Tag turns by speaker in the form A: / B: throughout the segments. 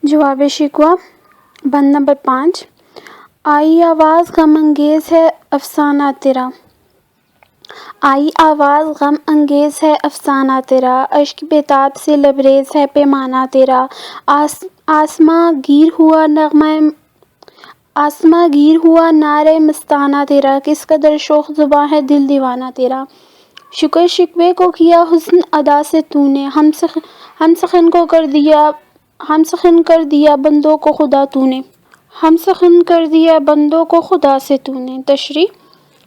A: جواب شکوہ بند نمبر 5۔ آئی آواز غم انگیز ہے افسانہ تیرا، آئی آواز غم انگیز ہے افسانہ تیرا، اشک بےتاب سے لبریز ہے پیمانہ تیرا، آسماں گیر ہوا نعرہ مستانہ تیرا، کس قدر شوخ زباں ہے دل دیوانہ تیرا، شکر شکوے کو کیا حسن ادا سے تو نے، ہم سخن کر دیا بندوں کو خدا تو نے، ہم سخن کر دیا بندوں کو خدا سے تو نے۔ تشریح۔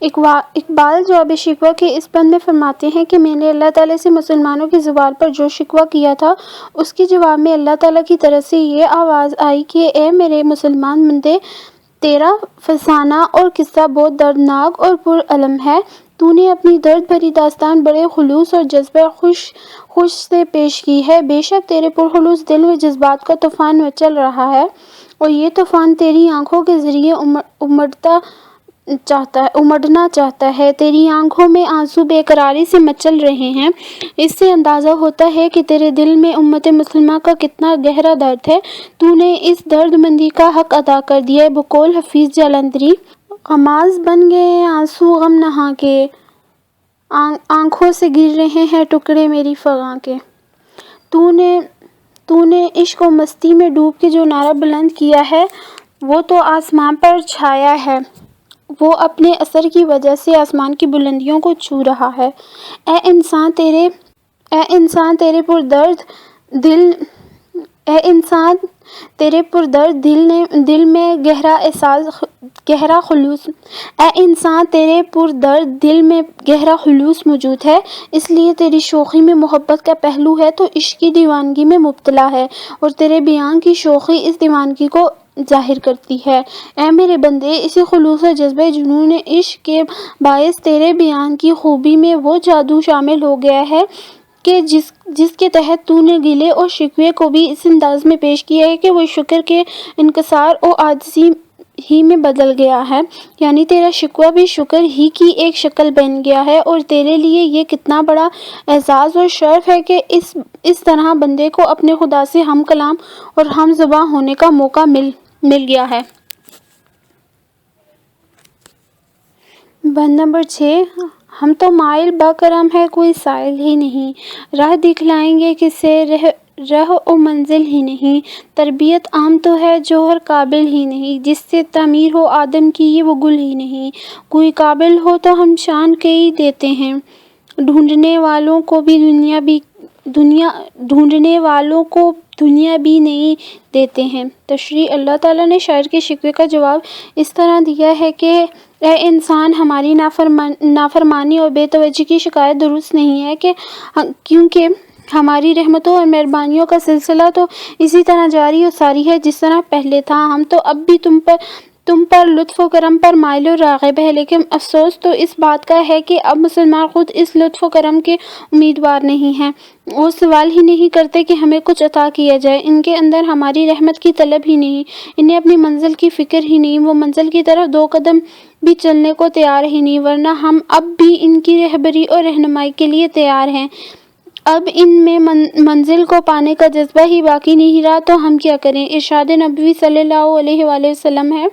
A: اقبال جواب شکوہ کے اس بند میں فرماتے ہیں کہ میں نے اللہ تعالیٰ سے مسلمانوں کی زبان پر جو شکوہ کیا تھا، اس کے جواب میں اللہ تعالیٰ کی طرف سے یہ آواز آئی کہ اے میرے مسلمان بندے، تیرا فسانہ اور قصہ بہت دردناک اور پرالم ہے۔ تو نے اپنی درد بھری داستان بڑے خلوص اور جذبہ خوش سے پیش کی ہے۔ بے شک تیرے پرخلوص دل میں جذبات کا طوفان مچل رہا ہے، اور یہ طوفان تیری آنکھوں کے ذریعے امڑنا چاہتا ہے۔ تیری آنکھوں میں آنسو بے قراری سے مچل رہے ہیں۔ اس سے اندازہ ہوتا ہے کہ تیرے دل میں امت مسلمہ کا کتنا گہرا درد ہے۔ تو نے اس درد مندی کا حق ادا کر دیا۔ بقول حفیظ جالندھری۔ غماز بن گئے آنسو غم نہا کے، آنکھوں سے گر رہے ہیں ٹکڑے میری فغاں کے۔ تو نے عشق و مستی میں ڈوب کے جو نعرہ بلند کیا ہے، وہ تو آسمان پر چھایا ہے، وہ اپنے اثر کی وجہ سے آسمان کی بلندیوں کو چھو رہا ہے۔ اے انسان تیرے پردرد دل میں گہرا خلوص موجود ہے، اس لیے تیری شوخی میں محبت کا پہلو ہے تو عشق کی دیوانگی میں مبتلا ہے، اور تیرے بیان کی شوخی اس دیوانگی کو ظاہر کرتی ہے۔ اے میرے بندے، اسی خلوص و جذبہ جنون عشق کے باعث تیرے بیان کی خوبی میں وہ جادو شامل ہو گیا ہے کہ جس کے تحت تو نے گلے اور شکوے کو بھی اس انداز میں پیش کیا ہے کہ وہ شکر کے انکسار و عاجزی ہی میں بدل گیا ہے، یعنی تیرا شکوہ بھی شکر ہی کی ایک شکل بن گیا ہے۔ اور تیرے لیے یہ کتنا بڑا اعزاز اور شرف ہے کہ اس طرح بندے کو اپنے خدا سے ہم کلام اور ہم زباں ہونے کا موقع مل گیا ہے۔ بند نمبر 6۔ ہم تو مائل با کرم ہے کوئی سائل ہی نہیں، راہ دکھلائیں گے کسے رہ و منزل ہی نہیں، تربیت عام تو ہے جوہر قابل ہی نہیں، جس سے تعمیر ہو آدم کی یہ وہ گل ہی نہیں، کوئی قابل ہو تو ہم شان کئی دیتے ہیں، ڈھونڈنے والوں کو دنیا بھی نہیں دیتے ہیں۔ تشریح۔ اللہ تعالیٰ نے شاعر کے شکوے کا جواب اس طرح دیا ہے کہ اے انسان، ہماری نافرمانی اور بے توجہی کی شکایت درست نہیں ہے، کیونکہ ہماری رحمتوں اور مہربانیوں کا سلسلہ تو اسی طرح جاری و ساری ہے جس طرح پہلے تھا۔ ہم تو اب بھی تم پر لطف و کرم پر مائل و راغب ہے، لیکن افسوس تو اس بات کا ہے کہ اب مسلمان خود اس لطف و کرم کے امیدوار نہیں ہیں۔ وہ سوال ہی نہیں کرتے کہ ہمیں کچھ عطا کیا جائے، ان کے اندر ہماری رحمت کی طلب ہی نہیں، انہیں اپنی منزل کی فکر ہی نہیں، وہ منزل کی طرف 2 قدم بھی چلنے کو تیار ہی نہیں، ورنہ ہم اب بھی ان کی رہبری اور رہنمائی کے لیے تیار ہیں۔ اب ان میں منزل کو پانے کا جذبہ ہی باقی نہیں رہا تو ہم کیا کریں۔ ارشاد نبوی صلی اللہ علیہ وآلہ وسلم ہے،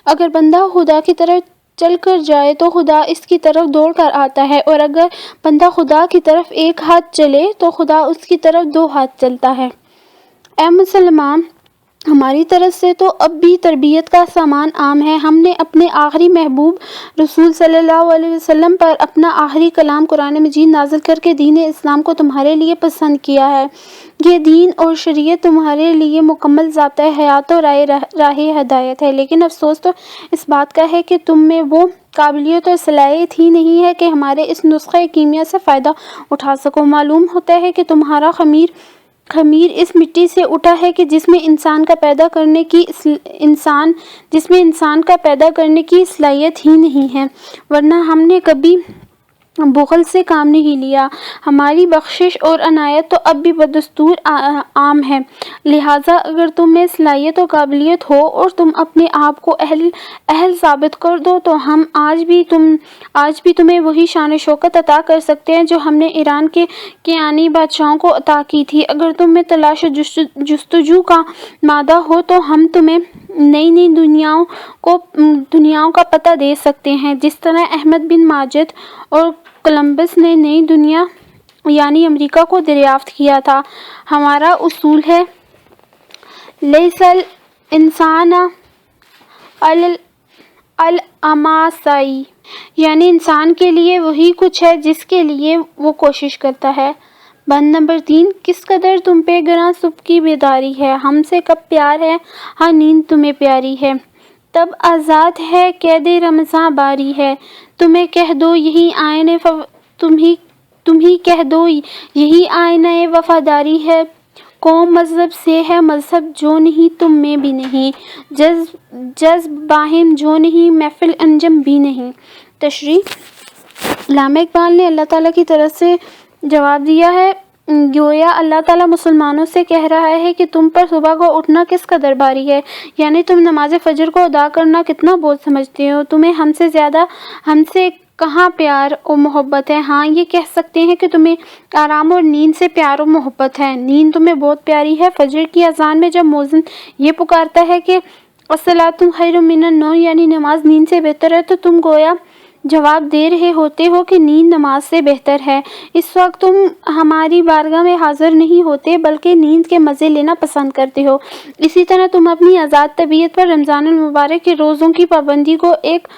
A: اگر بندہ خدا کی طرف چل کر جائے تو خدا اس کی طرف دوڑ کر آتا ہے، اور اگر بندہ خدا کی طرف 1 ہاتھ چلے تو خدا اس کی طرف 2 ہاتھ چلتا ہے۔ اے مسلمان، ہماری طرف سے تو اب بھی تربیت کا سامان عام ہے۔ ہم نے اپنے آخری محبوب رسول صلی اللہ علیہ وسلم پر اپنا آخری کلام قرآن مجید نازل کر کے دین اسلام کو تمہارے لیے پسند کیا ہے۔ یہ دین اور شریعت تمہارے لیے مکمل ضابطۂ حیات اور راہ ہدایت ہے، لیکن افسوس تو اس بات کا ہے کہ تم میں وہ قابلیت اور صلاحیت ہی نہیں ہے کہ ہمارے اس نسخہ کیمیا سے فائدہ اٹھا سکو۔ معلوم ہوتا ہے کہ تمہارا خمیر اس مٹی سے اٹھا ہے کہ جس میں انسان کا پیدا کرنے کی صلاحیت ہی نہیں ہے، ورنہ ہم نے کبھی بخل سے کام نہیں لیا۔ ہماری بخشش اور عنایت تو اب بھی بدستور عام ہے، لہٰذا اگر تم میں صلاحیت و قابلیت ہو اور تم اپنے آپ کو اہل ثابت کر دو تو ہم آج بھی تمہیں وہی شان و شوکت عطا کر سکتے ہیں جو ہم نے ایران کے کیانی بادشاہوں کو عطا کی تھی۔ اگر تم میں تلاش و جستجو کا مادہ ہو تو ہم تمہیں نئی نئی دنیاؤں کا پتہ دے سکتے ہیں، جس طرح احمد بن ماجد اور کولمبس نے نئی دنیا یعنی امریکہ کو دریافت کیا تھا۔ ہمارا اصول ہے لیس الانسان علی الاماسائی، یعنی انسان کے لیے وہی کچھ ہے جس کے لیے وہ کوشش کرتا ہے۔ بند نمبر 3، کس قدر تم پہ گراں صبح کی بیداری ہے، ہم سے کب پیار ہے، ہاں نیند تمہیں پیاری ہے، تب آزاد ہے قید رمضاں باری ہے، تم ہی کہہ دو یہی آئینہ وفاداری ہے، قوم مذہب سے ہے مذہب جو نہیں تم میں بھی نہیں، جذب باہم جو نہیں محفل انجم بھی نہیں۔ تشریح: علامہ اقبال نے اللہ تعالیٰ کی طرف سے جواب دیا ہے، گویا اللہ تعالیٰ مسلمانوں سے کہہ رہا ہے کہ تم پر صبح کو اٹھنا کس قدر بھاری ہے، یعنی تم نماز فجر کو ادا کرنا کتنا بوجھ سمجھتے ہو، تمہیں ہم سے کہاں پیار و محبت ہے، ہاں یہ کہہ سکتے ہیں کہ تمہیں آرام اور نیند سے پیار و محبت ہے، نیند تمہیں بہت پیاری ہے۔ فجر کی اذان میں جب مؤذن یہ پکارتا ہے کہ الصلاۃ خیر من النوم، یعنی نماز نیند سے بہتر ہے، تو تم گویا جواب دے رہے ہوتے ہو کہ نیند نماز سے بہتر ہے۔ اس وقت تم ہماری بارگاہ میں حاضر نہیں ہوتے بلکہ نیند کے مزے لینا پسند کرتے ہو۔ اسی طرح تم اپنی آزاد طبیعت پر رمضان المبارک کے روزوں کی پابندی کو ایک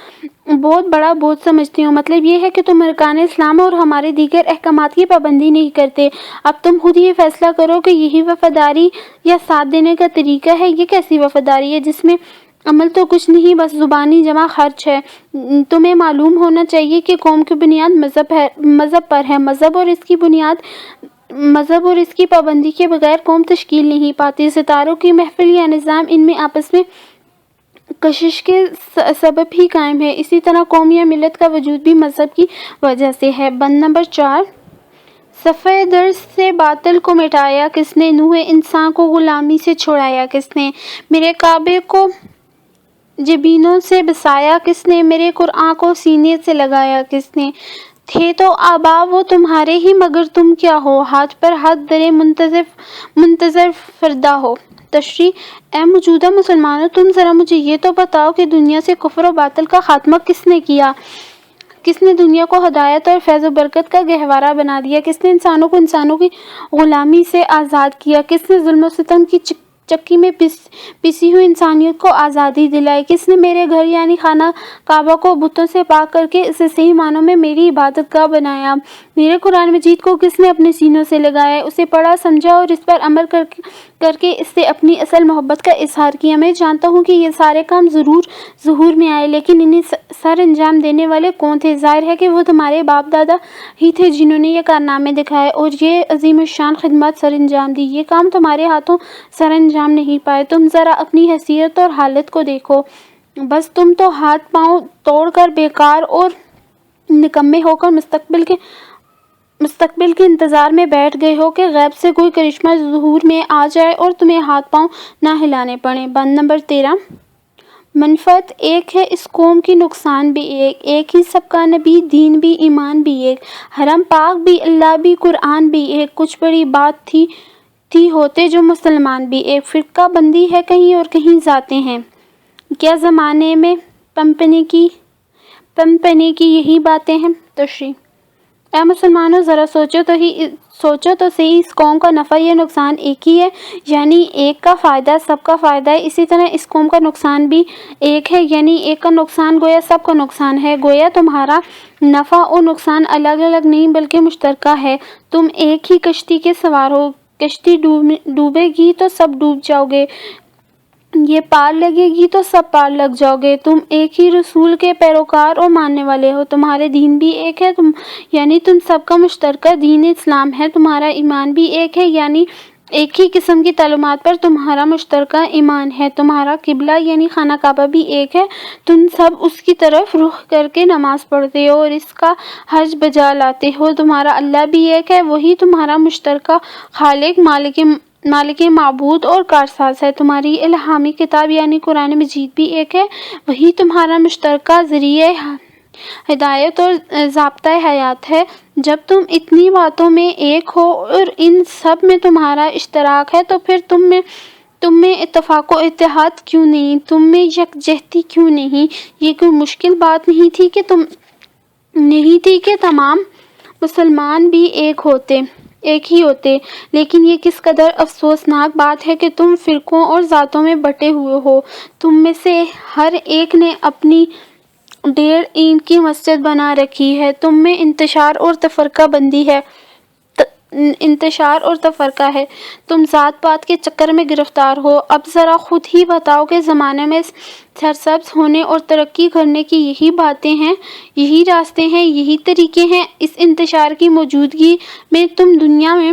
A: بہت بڑا بوجھ سمجھتے ہو، مطلب یہ ہے کہ تم ارکان اسلام اور ہمارے دیگر احکامات کی پابندی نہیں کرتے۔ اب تم خود یہ فیصلہ کرو کہ یہی وفاداری یا ساتھ دینے کا طریقہ ہے۔ یہ کیسی وفاداری ہے جس میں عمل تو کچھ نہیں بس زبانی جمع خرچ ہے۔ تمہیں معلوم ہونا چاہیے کہ قوم کی بنیاد مذہب پر ہے، مذہب اور اس کی پابندی کے بغیر قوم تشکیل نہیں پاتی۔ ستاروں کی محفل یا نظام ان میں آپس میں کشش کے سبب ہی قائم ہے، اسی طرح قوم یا ملت کا وجود بھی مذہب کی وجہ سے ہے۔ بند نمبر 4، صفحہ درس سے باطل کو مٹایا کس نے، نوح انسان کو غلامی سے چھڑایا کس نے، میرے کعبے کو جبینوں سے بسایا کس نے، میرے قرآن کو سینے سے لگایا کس نے، تھے تو آبا وہ تمہارے ہی مگر تم کیا ہو، ہاتھ پر ہاتھ درے منتظر فردا ہو۔ تشریح: اے موجودہ مسلمانوں، تم ذرا مجھے یہ تو بتاؤ کہ دنیا سے کفر و باطل کا خاتمہ کس نے کیا، کس نے دنیا کو ہدایت اور فیض و برکت کا گہوارہ بنا دیا، کس نے انسانوں کی غلامی سے آزاد کیا، کس نے ظلم و ستم کی چکی میں پسی ہوئی انسانیت کو آزادی دلائی، کس نے میرے گھر یعنی خانہ کعبہ کو بتوں سے پاک کر کے اسے صحیح معنوں میں میری عبادت گاہ بنایا، میرے قرآن مجید کو کس نے اپنے سینوں سے لگایا، اسے پڑھا سمجھا اور اس پر عمل کر کے اس سے اپنی اصل محبت کا اظہار کیا۔ میں جانتا ہوں کہ یہ سارے کام ظہور میں آئے، لیکن انہیں سر انجام دینے والے کون تھے؟ ظاہر ہے کہ وہ تمہارے باپ دادا ہی تھے جنہوں نے یہ کارنامے دکھائے اور یہ عظیم الشان خدمات سر انجام دی۔ یہ کام تمہارے ہاتھوں سر انجام نہیں پائے۔ تم ذرا اپنی حیثیت اور حالت کو دیکھو، بس تم تو ہاتھ پاؤں توڑ کر بیکار اور نکمے ہو کر مستقبل کے انتظار میں بیٹھ گئے ہو کہ غیب سے کوئی کرشمہ ظہور میں آ جائے اور تمہیں ہاتھ پاؤں نہ ہلانے پڑیں۔ بند نمبر 13، منفعت ایک ہے اس قوم کی، نقصان بھی ایک ہی، سب کا نبی، دین بھی، ایمان بھی ایک، حرم پاک بھی، اللہ بھی، قرآن بھی ایک، کچھ بڑی بات تھی ہوتے جو مسلمان بھی ایک، فرقہ بندی ہے کہیں اور کہیں ذاتیں ہیں، کیا زمانے میں پنپنے کی یہی باتیں ہیں۔ تشریح: اے مسلمانوں، ذرا سوچو تو صحیح، اس قوم کا نفع یا نقصان ایک ہی ہے، یعنی ایک کا فائدہ سب کا فائدہ ہے، اسی طرح اس قوم کا نقصان بھی ایک ہے، یعنی ایک کا نقصان گویا سب کا نقصان ہے، گویا تمہارا نفع اور نقصان الگ الگ نہیں بلکہ مشترکہ ہے۔ تم ایک ہی کشتی کے سوار ہو، کشتی ڈوبے گی تو سب ڈوب جاؤ گے، یہ پار لگے گی تو سب پار لگ جاؤ گے۔ تم ایک ہی رسول کے پیروکار اور ماننے والے ہو، تمہارے دین بھی ایک ہے، یعنی تم سب کا مشترکہ دین اسلام ہے، تمہارا ایمان بھی ایک ہے، یعنی ایک ہی قسم کی تعلیمات پر تمہارا مشترکہ ایمان ہے، تمہارا قبلہ یعنی خانہ کعبہ بھی ایک ہے، تم سب اس کی طرف رخ کر کے نماز پڑھتے ہو اور اس کا حج بجا لاتے ہو، تمہارا اللہ بھی ایک ہے، وہی تمہارا مشترکہ خالق، مالک معبود اور کارساز ہے، تمہاری الہامی کتاب یعنی قرآن مجید بھی ایک ہے، وہی تمہارا مشترکہ ذریعہ ہدایت اور ضابطۂ حیات ہے۔ جب تم اتنی باتوں میں ایک ہو اور ان سب میں تمہارا اشتراک ہے تو پھر تم میں اتفاق و اتحاد کیوں نہیں، تم میں یکجہتی کیوں نہیں؟ یہ کوئی مشکل بات نہیں تھی کہ تمام مسلمان بھی ایک ہی ہوتے، لیکن یہ کس قدر افسوسناک بات ہے کہ تم فرقوں اور ذاتوں میں بٹے ہوئے ہو، تم میں سے ہر ایک نے اپنی 1.5 اینٹ کی مسجد بنا رکھی ہے، تم میں انتشار اور تفرقہ ہے، تم ذات پات کے چکر میں گرفتار ہو۔ اب ذرا خود ہی بتاؤ کہ زمانے میں سرسبز ہونے اور ترقی کرنے کی یہی باتیں ہیں، یہی راستے ہیں، یہی طریقے ہیں، اس انتشار کی موجودگی میں تم دنیا میں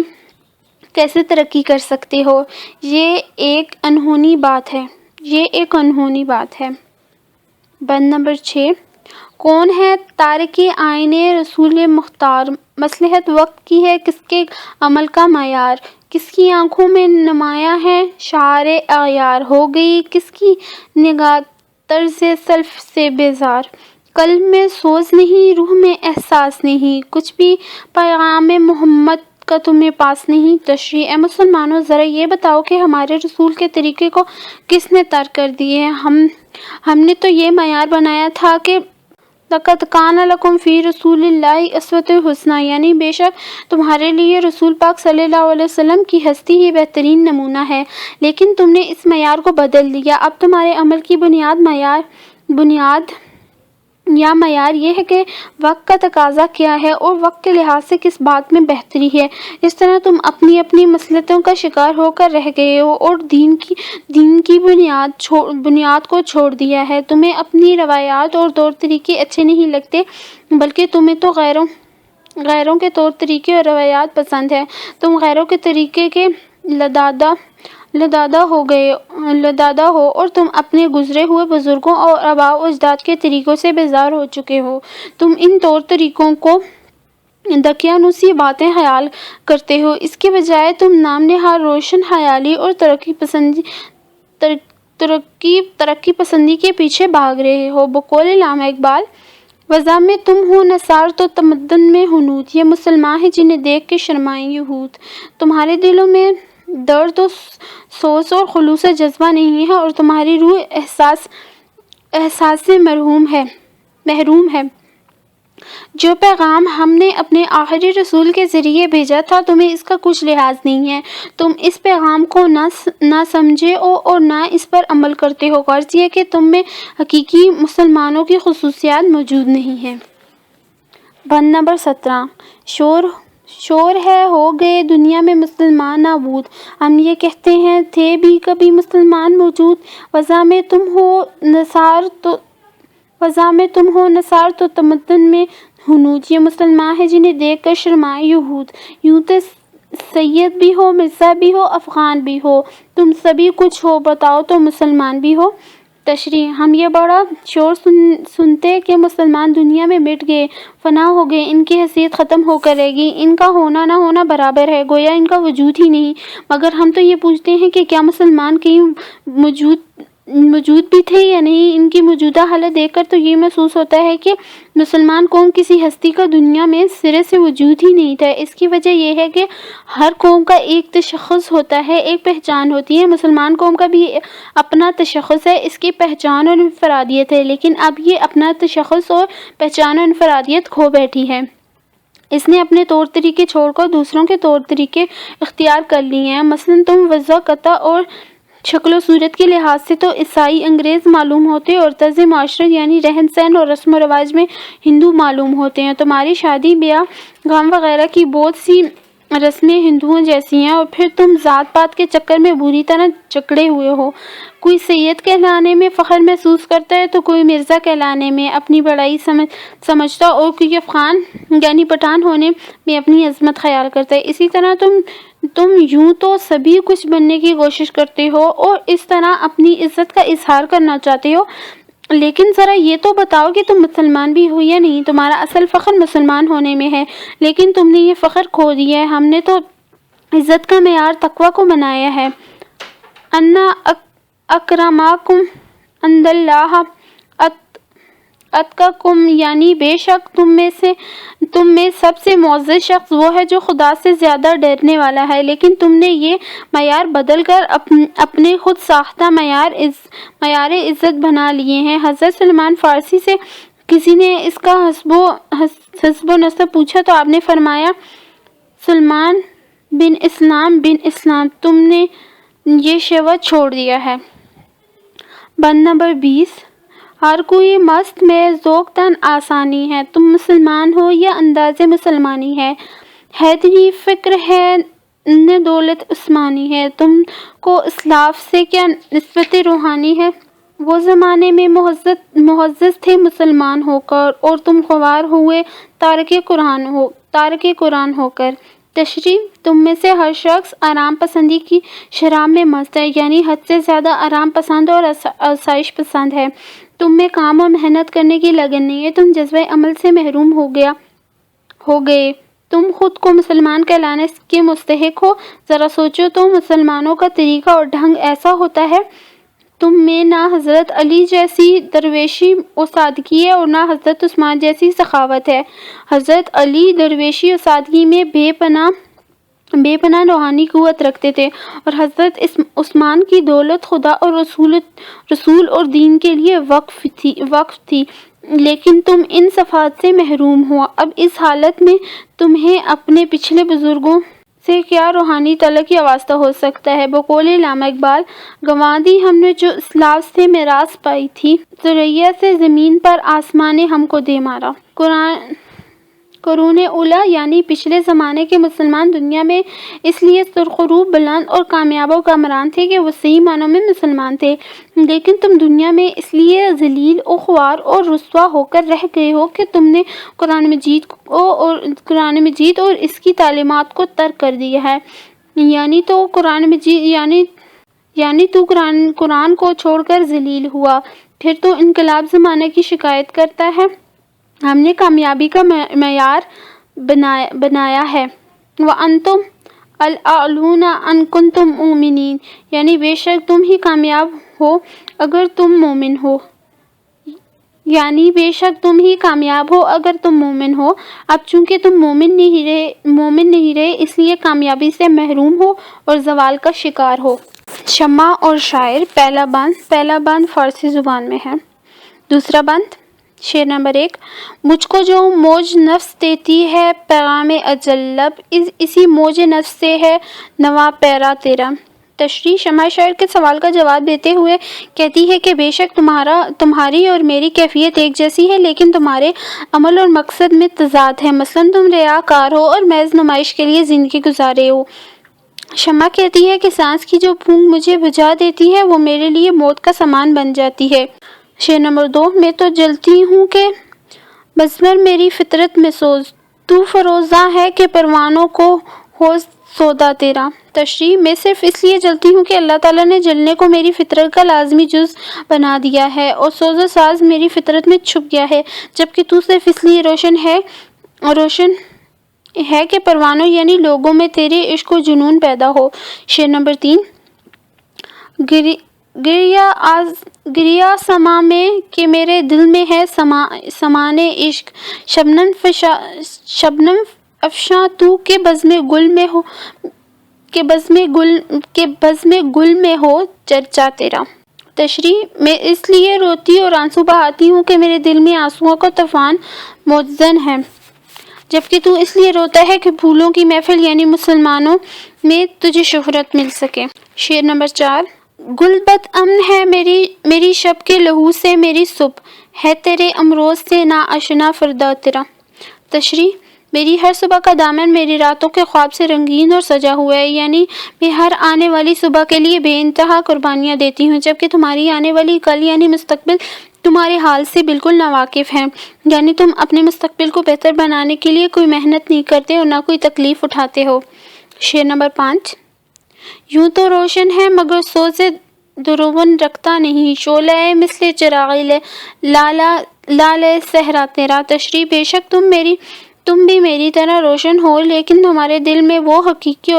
A: کیسے ترقی کر سکتے ہو؟ یہ ایک انہونی بات ہے۔ بند نمبر 6، کون ہے تارک آئین رسول مختار؟ مصلحت وقت کی ہے، کس کے عمل کا معیار؟ کس کی آنکھوں میں نمایاں ہے شعار اغیار؟ ہو گئی کس کی نگاہ طرز سلف سے بیزار؟ قلب میں سوز نہیں، روح میں احساس نہیں، کچھ بھی پیغام محمد کا تمہیں پاس نہیں۔ تشریح: اے مسلمانوں، ذرا یہ بتاؤ کہ ہمارے رسول کے طریقے کو کس نے ترک کر دیے؟ ہم نے تو یہ معیار بنایا تھا کہ لَقَدْ كَانَ لَكُمْ فِي رَسُولِ اللَّهِ أُسْوَةٌ حَسَنَةٌ، یعنی بے شک تمہارے لیے رسول پاک صلی اللہ علیہ وسلم کی ہستی ہی بہترین نمونہ ہے، لیکن تم نے اس معیار کو بدل دیا۔ اب تمہارے عمل کی بنیاد یہ ہے کہ وقت کا تقاضا کیا ہے اور وقت کے لحاظ سے کس بات میں بہتری ہے۔ اس طرح تم اپنی مصلحتوں کا شکار ہو کر رہ گئے ہو اور دین کی بنیاد کو چھوڑ دیا ہے۔ تمہیں اپنی روایات اور طور طریقے اچھے نہیں لگتے، بلکہ تمہیں تو غیروں کے طور طریقے اور روایات پسند ہیں۔ تم غیروں کے طریقے کے لدادہ ہو اور تم اپنے گزرے ہوئے بزرگوں اور آباء و اجداد کے طریقوں سے بیزار ہو چکے ہو۔ تم ان طور طریقوں کو دقیانوسی باتیں خیال کرتے ہو، اس کے بجائے تم نام نہاد روشن خیالی اور ترقی پسندی کے پیچھے بھاگ رہے ہو۔ بقول علامہ اقبال، وضع میں تم ہو نثار تو تمدن میں ہنوط، یہ مسلمان ہیں جنہیں دیکھ کے شرمائیں یہود۔ تمہارے دلوں میں درد و سوز اور خلوص جذبہ نہیں ہے اور تمہاری روح احساس سے محروم ہے۔ جو پیغام ہم نے اپنے آخری رسول کے ذریعے بھیجا تھا، تمہیں اس کا کچھ لحاظ نہیں ہے، تم اس پیغام کو نہ سمجھے اور نہ اس پر عمل کرتے ہو۔ غرض یہ کہ تم میں حقیقی مسلمانوں کی خصوصیات موجود نہیں ہیں۔ بند نمبر 17، شور ہے ہو گئے دنیا میں مسلمان نابود، ہم یہ کہتے ہیں تھے بھی کبھی مسلمان موجود۔ وضع میں تم ہو نثار تو تمدن میں ہنوط، یہ مسلمان ہیں جنہیں دیکھ کر شرمائیں یہود۔ یوں تو سید بھی ہو، مرزا بھی ہو، افغان بھی ہو، تم سبھی کچھ ہو، بتاؤ تو مسلمان بھی ہو۔ تشریح: ہم یہ بڑا شور سنتے کہ مسلمان دنیا میں مٹ گئے، فنا ہو گئے، ان کی حیثیت ختم ہو کر رہ گئی، ان کا ہونا نہ ہونا برابر ہے، گویا ان کا وجود ہی نہیں۔ مگر ہم تو یہ پوچھتے ہیں کہ کیا مسلمان کہیں موجود بھی تھے یا نہیں؟ ان کی موجودہ حالت دیکھ کر تو یہ محسوس ہوتا ہے کہ مسلمان قوم کسی ہستی کا دنیا میں سرے سے وجود ہی نہیں تھا۔ اس کی وجہ یہ ہے کہ ہر قوم کا ایک تشخص ہوتا ہے، ایک پہچان ہوتی ہے۔ مسلمان قوم کا بھی اپنا تشخص ہے، اس کی پہچان اور انفرادیت ہے، لیکن اب یہ اپنا تشخص اور پہچان اور انفرادیت کھو بیٹھی ہے۔ اس نے اپنے طور طریقے چھوڑ کر دوسروں کے طور طریقے اختیار کر لیے ہیں۔ مثلاً تم وضع قطع اور شکل و صورت کے لحاظ سے تو عیسائی انگریز معلوم ہوتے اور طرز معاشرت یعنی رہن سہن اور رسم و رواج میں ہندو معلوم ہوتے ہیں۔ تمہاری شادی بیاہ غم وغیرہ کی بہت سی رسمیں ہندوؤں جیسی ہیں، اور پھر تم ذات پات کے چکر میں بری طرح جکڑے ہوئے ہو۔ کوئی سید کہلانے میں فخر محسوس کرتا ہے تو کوئی مرزا کہلانے میں اپنی بڑائی سمجھتا اور کوئی افغان یعنی پٹھان ہونے میں اپنی عظمت خیال کرتا ہے۔ اسی طرح تم تم یوں تو سبھی کچھ بننے کی کوشش کرتے ہو اور اس طرح اپنی عزت کا اظہار کرنا چاہتے ہو، لیکن ذرا یہ تو بتاؤ کہ تم مسلمان بھی ہو یا نہیں؟ تمہارا اصل فخر مسلمان ہونے میں ہے، لیکن تم نے یہ فخر کھو دیا ہے۔ ہم نے تو عزت کا معیار تقویٰ کو بنایا ہے۔ انا اکرمکم عند اللہ اتقاکم، یعنی بے شک تم میں سب سے معزز شخص وہ ہے جو خدا سے زیادہ ڈرنے والا ہے، لیکن تم نے یہ معیار بدل کر اپنے خود ساختہ معیار عزت بنا لیے ہیں۔ حضرت سلمان فارسی سے کسی نے اس کا حسب و نسب پوچھا تو آپ نے فرمایا، سلمان بن اسلام، تم نے یہ شیوہ چھوڑ دیا ہے۔ بند نمبر 20۔ ہر کوئی مست میں ذوق تن آسانی ہے، تم مسلمان ہو یا انداز مسلمانی ہے، حیدری فکر ہے نہ دولت عثمانی ہے، تم کو اسلاف سے کیا نسبت روحانی ہے؟ وہ زمانے میں معزز تھے مسلمان ہو کر اور تم خوار ہوئے تارک قرآن ہو کر۔ تشریح: تم میں سے ہر شخص آرام پسندی کی شراب میں مست ہے، یعنی حد سے زیادہ آرام پسند اور آسائش پسند ہے۔ تم میں کام اور محنت کرنے کی لگن نہیں ہے، تم جذبہ عمل سے محروم ہو گئے، تم خود کو مسلمان کہلانے کے مستحق ہو۔ ذرا سوچو تو، مسلمانوں کا طریقہ اور ڈھنگ ایسا ہوتا ہے۔ تم میں نہ حضرت علی جیسی درویشی و سادگی ہے اور نہ حضرت عثمان جیسی سخاوت ہے۔ حضرت علی درویشی و سادگی میں بے پناہ روحانی قوت رکھتے تھے، اور حضرت عثمان کی دولت خدا اور رسول اور دین کے لیے وقف تھی، لیکن تم ان صفات سے محروم ہو۔ اب اس حالت میں تمہیں اپنے پچھلے بزرگوں سے کیا روحانی تعلق یا واسطہ ہو سکتا ہے؟ بقول علامہ اقبال، گنوا دی ہم نے جو اسلاف سے میراث پائی تھی، ثریا سے زمین پر آسمان نے ہم کو دے مارا۔ قرون اولیٰ یعنی پچھلے زمانے کے مسلمان دنیا میں اس لیے سرخرو، بلند اور کامیاب و کامران تھے کہ وہ صحیح معنوں میں مسلمان تھے، لیکن تم دنیا میں اس لیے ذلیل و خوار اور رسوا ہو کر رہ گئے ہو کہ تم نے قرآن مجید اور اس کی تعلیمات کو ترک کر دیا ہے، یعنی تو قرآن کو چھوڑ کر ذلیل ہوا، پھر تو انقلاب زمانے کی شکایت کرتا ہے۔ ہم نے کامیابی کا معیار بنایا ہے، وَأَنْتُمُ الْأَعْلَوْنَ إِن كُنتُم مُؤْمِنِينَ، یعنی بے شک تم ہی کامیاب ہو اگر تم مومن ہو۔ اب چونکہ تم مومن نہیں رہے، اس لیے کامیابی سے محروم ہو اور زوال کا شکار ہو۔ شمع اور شاعر، پہلا بند فارسی زبان میں ہے۔ دوسرا بند، شعر نمبر 1۔ مجھ کو جو موج نفس دیتی ہے پیغام اجل لب، اسی موج نفس سے ہے نواں پیرا تیرا۔ تشریح: شمع شاعر کے سوال کا جواب دیتے ہوئے کہتی ہے کہ بے شک تمہاری اور میری کیفیت ایک جیسی ہے، لیکن تمہارے عمل اور مقصد میں تضاد ہے۔ مثلاً تم ریاکار ہو اور محض نمائش کے لیے زندگی گزارے ہو۔ شمع کہتی ہے کہ سانس کی جو پھونک مجھے بجھا دیتی ہے وہ میرے لیے موت کا سامان بن جاتی ہے۔ شعر نمبر 2۔ میں تو جلتی ہوں کہ بزمر میری فطرت میں سوز، تو فروزاں ہے کہ پروانوں کو ہو سودا تیرا۔ تشریح: میں صرف اس لیے جلتی ہوں کہ اللہ تعالیٰ نے جلنے کو میری فطرت کا لازمی جز بنا دیا ہے اور سوز و ساز میری فطرت میں چھپ گیا ہے، جبکہ تو صرف اس لیے روشن ہے کہ پروانوں یعنی لوگوں میں تیرے عشق و جنون پیدا ہو۔ شعر نمبر 3۔ گریا سما میں کہ میرے دل میں ہے سامان عشق، شبنم افشاں تو کہ بزم گل میں ہو چرچا تیرا۔ تشریح: میں اس لیے روتی اور آنسو بہاتی ہوں کہ میرے دل میں آنسوؤں کا طوفان متزن ہے، جبکہ تو اس لیے روتا ہے کہ پھولوں کی محفل یعنی مسلمانوں میں تجھے شہرت مل سکے۔ شعر نمبر 4۔ گل بد امن ہے میری شب کے لہو سے میری صبح، ہے تیرے امروز سے نا آشنا فردا تیرا۔ تشریح: میری ہر صبح کا دامن میری راتوں کے خواب سے رنگین اور سجا ہوا ہے، یعنی میں ہر آنے والی صبح کے لیے بے انتہا قربانیاں دیتی ہوں، جبکہ تمہاری آنے والی کل یعنی مستقبل تمہارے حال سے بالکل ناواقف ہے، یعنی تم اپنے مستقبل کو بہتر بنانے کے لیے کوئی محنت نہیں کرتے اور نہ کوئی تکلیف اٹھاتے ہو۔ شعر نمبر 5۔ یوں تو روشن ہے مگر سوز درون رکھتا نہیں، شعلہ مثل چراغ لال صحرا تیرا۔ تشریح: بے شک تم بھی میری طرح روشن ہو، لیکن تمہارے دل میں وہ حقیقی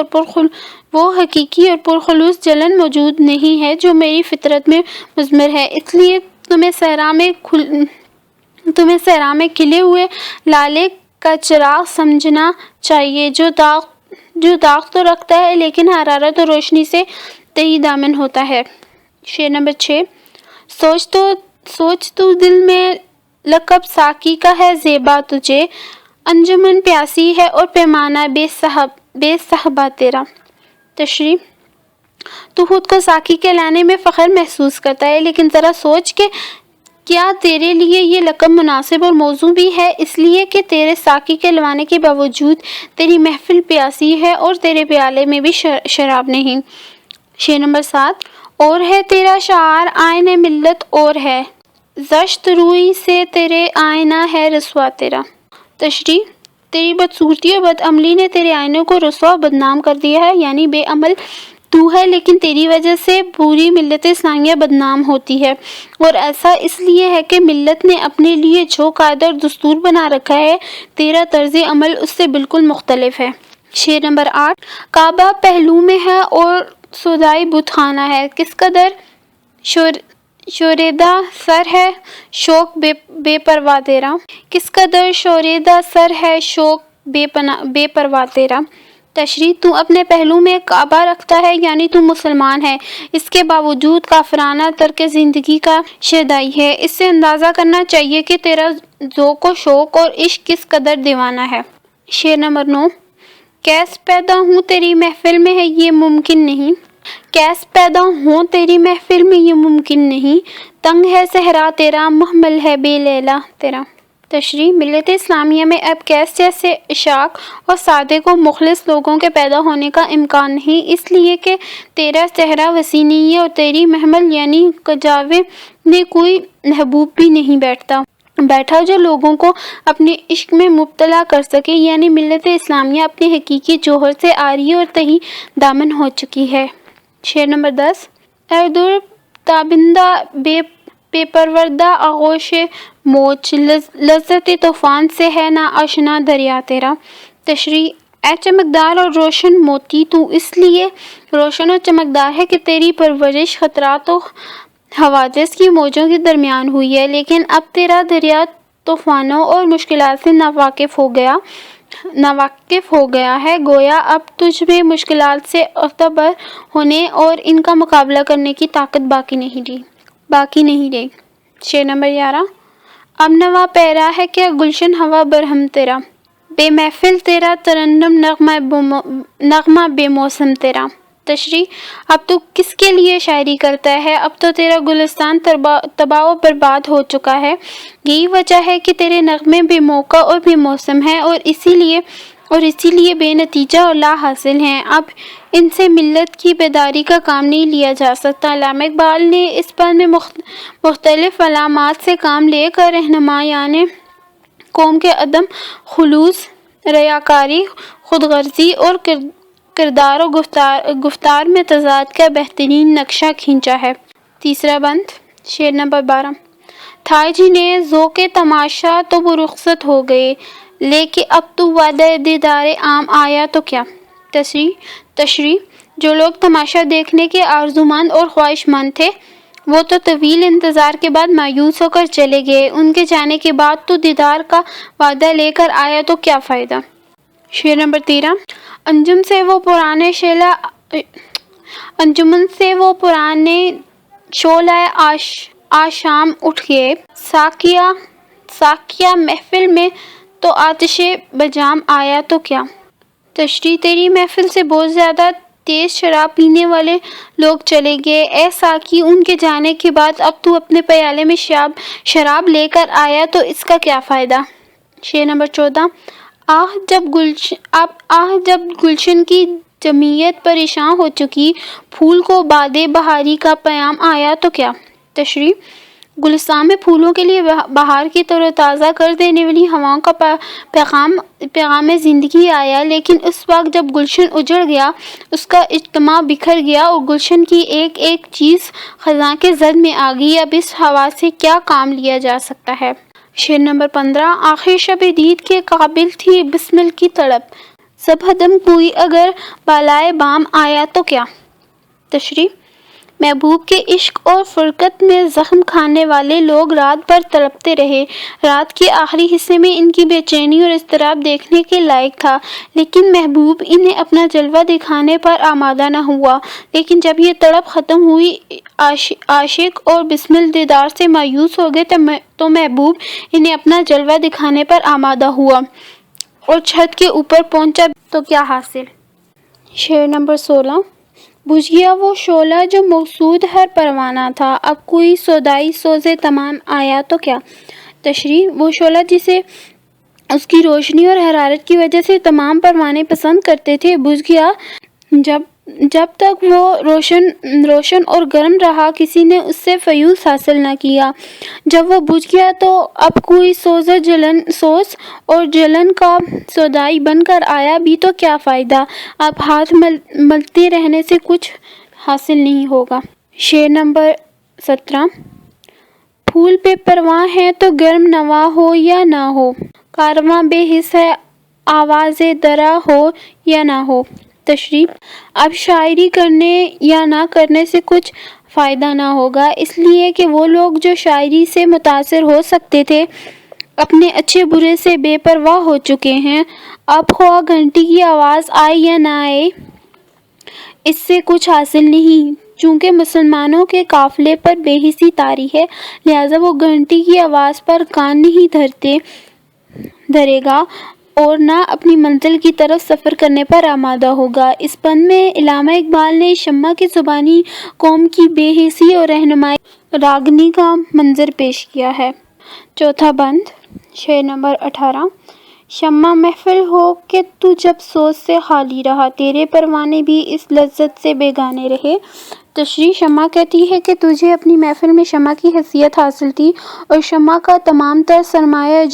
A: اور پرخلوص جلن موجود نہیں ہے جو میری فطرت میں مضمر ہے، اس لیے تمہیں صحرا میں کھلے ہوئے لالے کا چراغ سمجھنا چاہیے، جو داغ تو رکھتا ہے لیکن حرارت اور روشنی سے تہی دامن ہوتا ہے۔ شعر نمبر 6۔ سوچ تو دل میں لقب ساقی کا ہے زیبا تجھے، انجمن پیاسی ہے اور پیمانہ بے صحبا تیرا۔ تشریح: تو خود کو ساقی کہلانے میں فخر محسوس کرتا ہے، لیکن ذرا سوچ کہ کیا تیرے لیے یہ لقب مناسب اور موزوں بھی ہے، اس لیے کہ تیرے ساقی کہلوانے کے باوجود تیری محفل پیاسی ہے اور تیرے پیالے میں بھی شراب نہیں۔ شعر نمبر 7۔ اور ہے تیرا شعار آئینہ ملت اور ہے، زشت روئی سے تیرے آئینہ ہے رسوا تیرا۔ تشریح: تیری بدصورتی اور بد عملی نے تیرے آئینے کو رسوا و بدنام کر دیا ہے، یعنی بے عمل تو ہے لیکن تیری وجہ سے پوری ملت اسلامیہ بدنام ہوتی ہے، اور ایسا اس لیے ہے کہ ملت نے اپنے لیے جو قاعدہ اور دستور بنا رکھا ہے، تیرا طرز عمل اس سے بالکل مختلف ہے۔ شعر نمبر 8۔ کعبہ پہلو میں ہے اور سودائی بت خانہ ہے، کس قدر شوریدہ سر ہے شوق بے پرواہ تیرا۔ کس قدر شوریدہ سر ہے شوق بے پرواہ تیرا۔ تشریح: تو اپنے پہلو میں کعبہ رکھتا ہے، یعنی تو مسلمان ہے، اس کے باوجود کافرانہ ترک زندگی کا شیدائی ہے، اس سے اندازہ کرنا چاہیے کہ تیرا ذوق و شوق اور عشق کس قدر دیوانہ ہے۔ شعر نمبر 9۔ کیس پیدا ہوں تیری محفل میں ہے یہ ممکن نہیں، کیس پیدا ہوں تیری محفل میں یہ ممکن نہیں، تنگ ہے صحرا تیرا محمل ہے بے لیلا تیرا۔ تشریح: ملت اسلامیہ میں اب کیس جیسے عشاق اور صادق و مخلص لوگوں کے پیدا ہونے کا امکان نہیں، اس لیے کہ تیرا صحرا وسیع نہیں ہے اور تیری محمل یعنی کجاوے میں کوئی محبوب بھی نہیں بیٹھا جو لوگوں کو اپنے عشق میں مبتلا کر سکے، یعنی ملت اسلامیہ اپنے حقیقی جوہر سے عاری اور تہی دامن ہو چکی ہے۔ شعر نمبر 10۔ اے در تابندہ بے پروردہ آغوش موج، لذت طوفان سے ہے نا آشنا دریا تیرا۔ تشریح: اے چمکدار اور روشن موتی، تو اس لیے روشن اور چمکدار ہے کہ تیری پرورش خطرات و حوادث کی موجوں کے درمیان ہوئی ہے، لیکن اب تیرا دریا طوفانوں اور مشکلات سے ناواقف ہو گیا ہے، گویا اب تجھ میں مشکلات سے اعتبر ہونے اور ان کا مقابلہ کرنے کی طاقت باقی نہیں رہی۔ شعر نمبر 11۔ اب نوا پیرا ہے کیا گلشن ہوا برہم تیرا، بے محفل تیرا ترنم نغمہ بے موسم تیرا۔ تشریح: اب تو کس کے لیے شاعری کرتا ہے، اب تو تیرا گلستان تباہ و برباد ہو چکا ہے، یہی وجہ ہے کہ تیرے نغمے بے موقع اور بے موسم ہیں اور اسی لیے بے نتیجہ اور لا حاصل ہیں، اب ان سے ملت کی بیداری کا کام نہیں لیا جا سکتا۔ علامہ اقبال نے اس پر میں مختلف علامات سے کام لے کر رہنمایان قوم کے عدم خلوص، ریاکاری، خود غرضی اور کردار و گفتار میں تضاد کا بہترین نقشہ کھینچا ہے۔ تیسرا بند۔ شعر نمبر 12۔ تھا جنہیں ذوق تماشا تو وہ رخصت ہو گئے، لیکن اب تو وعدہ دیدار عام آیا تو کیا۔ تشریح: جو لوگ تماشا دیکھنے کے آرزومند اور خواہش مند تھے وہ تو طویل انتظار کے بعد مایوس ہو کر چلے گئے، ان کے جانے کے بعد تو دیدار کا وعدہ لے کر آیا تو کیا فائدہ۔ شعر نمبر 13۔ انجمن سے وہ پرانے شعلہ آشام اٹھ گئے، ساقیہ محفل میں تو آتش بجام آیا تو کیا۔ تشریح: تیری محفل سے بہت زیادہ تیز شراب پینے والے لوگ چلے گئے، اے ساقی ان کے جانے کے بعد اب تو اپنے پیالے میں شراب لے کر آیا تو اس کا کیا فائدہ۔ شعر نمبر 14۔ آہ جب گلشن کی جمعیت پریشاں ہو چکی، پھول کو باد بہاری کا پیام آیا تو کیا۔ تشریح: گلستان میں پھولوں کے لیے بہار کی تر و تازہ کر دینے والی ہواؤں کا پیغام زندگی آیا، لیکن اس وقت جب گلشن اجڑ گیا، اس کا اجتماع بکھر گیا اور گلشن کی ایک ایک چیز خزاں کے زد میں آ گئی، اب اس ہوا سے کیا کام لیا جا سکتا ہے؟ شعر نمبر 15۔ آخر شب دید کے قابل تھی بسمل کی تڑپ، سب ہدم کوئی اگر بالائے بام آیا تو کیا؟ تشریح۔ محبوب کے عشق اور فرقت میں زخم کھانے والے لوگ رات بھر تڑپتے رہے۔ رات کے آخری حصے میں ان کی بے چینی اور اضطراب دیکھنے کے لائق تھا، لیکن محبوب انہیں اپنا جلوہ دکھانے پر آمادہ نہ ہوا۔ لیکن جب یہ تڑپ ختم ہوئی، عاشق اور بسمل دیدار سے مایوس ہو گئے تو محبوب انہیں اپنا جلوہ دکھانے پر آمادہ ہوا اور چھت کے اوپر پہنچا تو کیا حاصل؟ شعر نمبر 16۔ بجھ گیا وہ شعلہ جو مقصود ہر پروانہ تھا، اب کوئی سودائی سوز تمام آیا تو کیا؟ تشریح۔ وہ شعلہ جسے اس کی روشنی اور حرارت کی وجہ سے تمام پروانے پسند کرتے تھے، بجھ گیا۔ جب تک وہ روشن اور گرم رہا، کسی نے اس سے فیوز حاصل نہ کیا۔ جب وہ بجھ گیا تو اب کوئی سوز اور جلن کا سودائی بن کر آیا بھی تو کیا فائدہ؟ اب ہاتھ ملتے رہنے سے کچھ حاصل نہیں ہوگا۔ شعر نمبر 17۔ پھول بے پرواہ ہیں تو گرم نوا ہو یا نہ ہو، کارواں بے حس ہے آواز درا ہو یا نہ ہو۔ تشریح۔ اب شاعری کرنے یا نہ کرنے سے کچھ فائدہ نہ ہوگا، اس لیے کہ وہ لوگ جو شاعری سے متاثر ہو سکتے تھے، اپنے اچھے برے سے بے پرواہ ہو چکے ہیں۔ اب خواہ گھنٹی کی آواز آئے یا نہ آئے، اس سے کچھ حاصل نہیں، چونکہ مسلمانوں کے قافلے پر بے حسی طاری ہے، لہٰذا وہ گھنٹی کی آواز پر کان نہیں دھرے گا اور نہ اپنی منزل کی طرف سفر کرنے پر آمادہ ہوگا۔ اس بند میں علامہ اقبال نے شمع کی زبانی قوم کی بے حسی اور رہنمائی راگنی کا منظر پیش کیا ہے۔ چوتھا بند۔ شعر نمبر 18۔ شمع محفل ہو کہ تو جب سوز سے خالی رہا، تیرے پروانے بھی اس لذت سے بیگانے رہے۔ تشریح۔ شمع کہتی ہے کہ تجھے اپنی محفل میں شمع کی حیثیت حاصل تھی، اور شمع کا تمام تر سرمایہ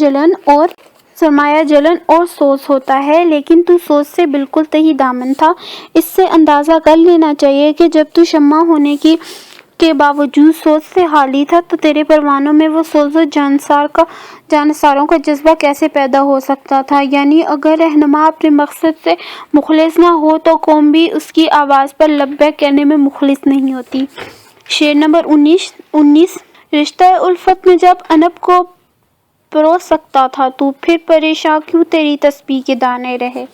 A: جلن اور سوز ہوتا ہے، لیکن تو سوز سے بالکل تہی دامن تھا۔ اس سے اندازہ کر لینا چاہیے کہ جب تو شمع ہونے کے باوجود سوز سے خالی تھا تو تیرے پروانوں میں وہ سوز و جانصاروں کا جذبہ کیسے پیدا ہو سکتا تھا؟ یعنی اگر رہنما اپنے مقصد سے مخلص نہ ہو تو قوم بھی اس کی آواز پر لبیک کہنے میں مخلص نہیں ہوتی۔ شعر نمبر 19۔ رشتہ الفت میں جب انب کو پرو سکتا تھا تو پھر پریشاں کیوں تیری تسبیح کے دانے رہے۔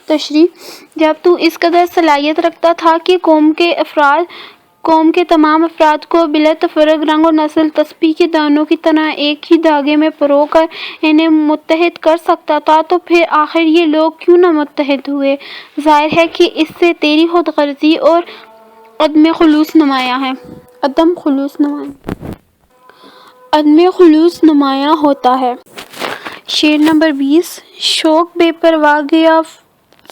A: تشریح۔ جب تو اس قدر صلاحیت رکھتا تھا کہ قوم کے تمام افراد کو بلا تفرق رنگ اور نسل تسبیح کے دانوں کی طرح ایک ہی دھاگے میں پرو کر انہیں متحد کر سکتا تھا، تو پھر آخر یہ لوگ کیوں نہ متحد ہوئے؟ ظاہر ہے کہ اس سے تیری خود غرضی اور عدم خلوص نمایاں ہوتا ہے۔ شعر نمبر 20۔ شوق بے پرواہ گیا،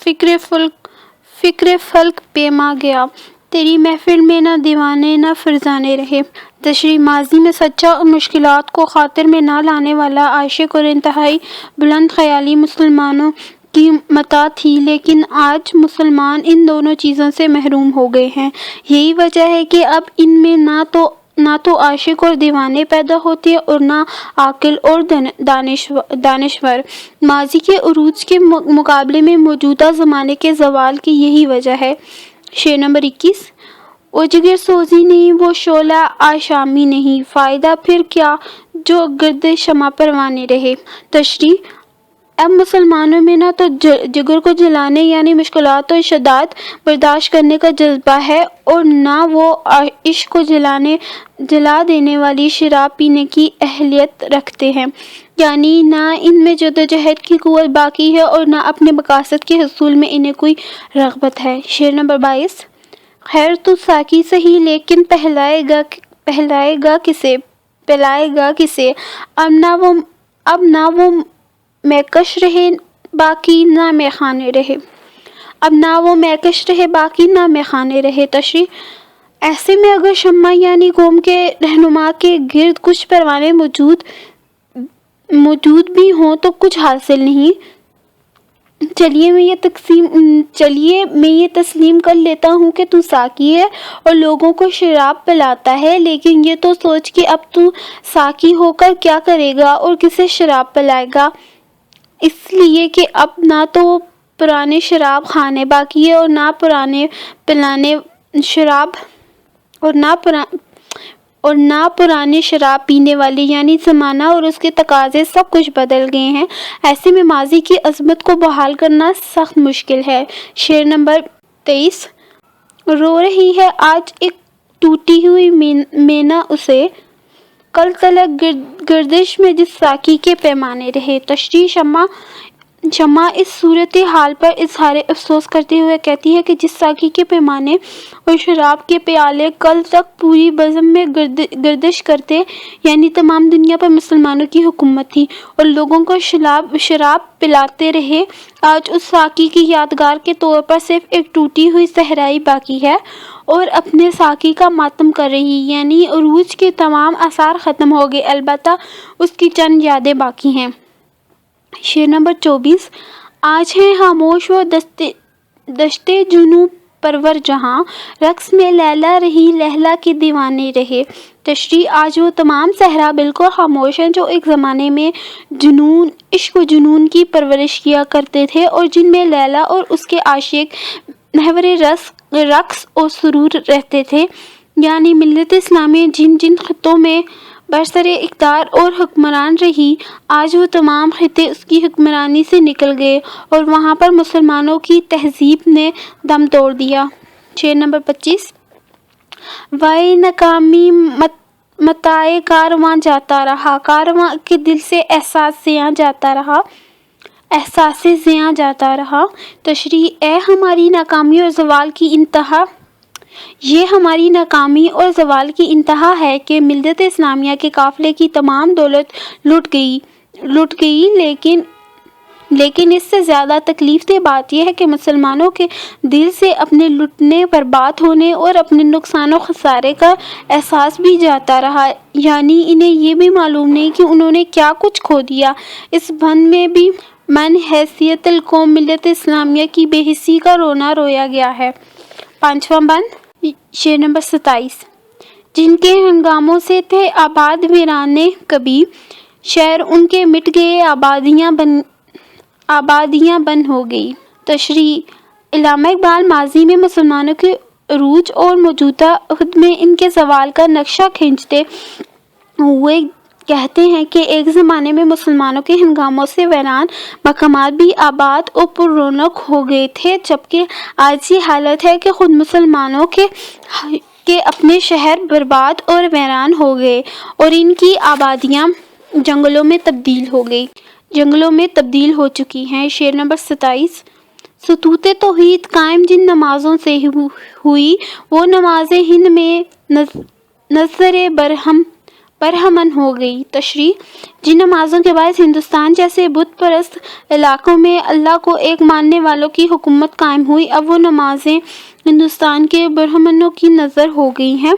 A: فکر فلک پیما گیا، تیری محفل میں نہ دیوانے نہ فرزانے رہے۔ تشریح۔ ماضی میں سچا اور مشکلات کو خاطر میں نہ لانے والا عاشق اور انتہائی بلند خیالی مسلمانوں کی متاع تھی، لیکن آج مسلمان ان دونوں چیزوں سے محروم ہو گئے ہیں۔ یہی وجہ ہے کہ اب ان میں نہ تو عاشق اور دیوانے پیدا ہوتے اور نہ عاقل اور دانشور۔ ماضی کے عروج کے مقابلے میں موجودہ زمانے کے زوال کی یہی وجہ ہے۔ شعر نمبر 21۔ وہ جگر سوزی نہیں، وہ شعلہ آشامی نہیں، فائدہ پھر کیا جو گرد شمع پروانے رہے۔ تشریح۔ اب مسلمانوں میں نہ تو جگر کو جلانے یعنی مشکلات اور شدائد برداشت کرنے کا جذبہ ہے، اور نہ وہ عشق کو جلا دینے والی شراب پینے کی اہلیت رکھتے ہیں، یعنی نہ ان میں جدوجہد کی قوت باقی ہے اور نہ اپنے مقاصد کے حصول میں انہیں کوئی رغبت ہے۔ شعر نمبر 22۔ خیر تو ساقی سہی لیکن پہلائے گا کسے، اب نہ وہ میکش رہے باقی نہ میخانے رہے۔ تشریح۔ ایسے میں اگر شمع یعنی قوم کے رہنما کے گرد کچھ پروانے موجود بھی ہوں تو کچھ حاصل نہیں۔ چلیے میں یہ تسلیم کر لیتا ہوں کہ تو ساقی ہے اور لوگوں کو شراب پلاتا ہے، لیکن یہ تو سوچ کہ اب تو ساقی ہو کر کیا کرے گا اور کسے شراب پلائے گا۔ اس لیے کہ اب نہ تو پرانے شراب خانے باقی ہے اور نہ پرانے پلانے اور نہ پرانے شراب پینے والے، یعنی زمانہ اور اس کے تقاضے سب کچھ بدل گئے ہیں۔ ایسے میں ماضی کی عظمت کو بحال کرنا سخت مشکل ہے۔ شعر نمبر 23۔ رو رہی ہے آج ایک ٹوٹی ہوئی مینا اسے، کل تلک گردش میں جس ساقی کے پیمانے رہے۔ تشریح۔ شمع اس صورتحال پر اظہار افسوس کرتے ہوئے کہتی ہے کہ جس ساقی کے پیمانے اور شراب کے پیالے کل تک پوری بزم میں گردش کرتے، یعنی تمام دنیا پر مسلمانوں کی حکومت تھی اور لوگوں کو شراب پلاتے رہے، آج اس ساقی کی یادگار کے طور پر صرف ایک ٹوٹی ہوئی صحرائی باقی ہے اور اپنے ساقی کا ماتم کر رہی، یعنی عروج کے تمام آثار ختم ہو گئے، البتہ اس کی چند یادیں باقی ہیں۔ شعر نمبر 24۔ آج ہے خاموش وہ دشتے جنوں پرور جہاں، رقص میں لیلا رہی لیلا کے دیوانے رہے۔ تشریح۔ آج وہ تمام صحرا بالکل خاموش ہیں جو ایک زمانے میں عشق و جنون کی پرورش کیا کرتے تھے اور جن میں لیلا اور اس کے عاشق محور رقص اور سرور رہتے تھے، یعنی ملت اسلامی جن خطوں میں برسر اقتدار اور حکمران رہی، آج وہ تمام خطے اس کی حکمرانی سے نکل گئے اور وہاں پر مسلمانوں کی تہذیب نے دم توڑ دیا۔ شعر نمبر 25۔ وائے ناکامی متاع کارواں جاتا رہا، کارواں کے دل سے احساس زیاں جاتا رہا۔ تشریح۔ اے ہماری ناکامی اور زوال کی انتہا، یہ ہماری ناکامی اور زوال کی انتہا ہے کہ ملت اسلامیہ کے قافلے کی تمام دولت لٹ گئی، لیکن اس سے زیادہ تکلیف دہ بات یہ ہے کہ مسلمانوں کے دل سے اپنے لٹنے، برباد ہونے اور اپنے نقصان و خسارے کا احساس بھی جاتا رہا، یعنی انہیں یہ بھی معلوم نہیں کہ انہوں نے کیا کچھ کھو دیا۔ اس بند میں بھی من حیثیت القوم ملت اسلامیہ کی بے حسی کا رونا رویا گیا ہے۔ پانچواں بند۔ شعر نمبر 27۔ جن کے ہنگاموں سے تھے آباد ویرانے کبھی، شہر ان کے مٹ گئے آبادیاں بن ہو گئی۔ تشریح۔ علامہ اقبال ماضی میں مسلمانوں کے عروج اور موجودہ عہد میں ان کے زوال کا نقشہ کھینچتے ہوئے کہتے ہیں کہ ایک زمانے میں مسلمانوں کے ہنگاموں سے ویران مقامات بھی آباد اور پر رونق ہو گئے تھے، جبکہ آج یہ حالت ہے کہ خود مسلمانوں کے اپنے شہر برباد اور ویران ہو گئے اور ان کی آبادیاں جنگلوں میں تبدیل ہو چکی ہیں۔ شعر نمبر 27۔ سطوط توحید قائم جن نمازوں سے ہوئی، وہ نمازیں ہند میں نذر برہمن ہو گئی۔ تشریح۔ جن نمازوں کے باعث ہندوستان جیسے بت پرست علاقوں میں اللہ کو ایک ماننے والوں کی حکومت قائم ہوئی، اب وہ نمازیں ہندوستان کے برہمنوں کی نذر ہو گئی ہیں،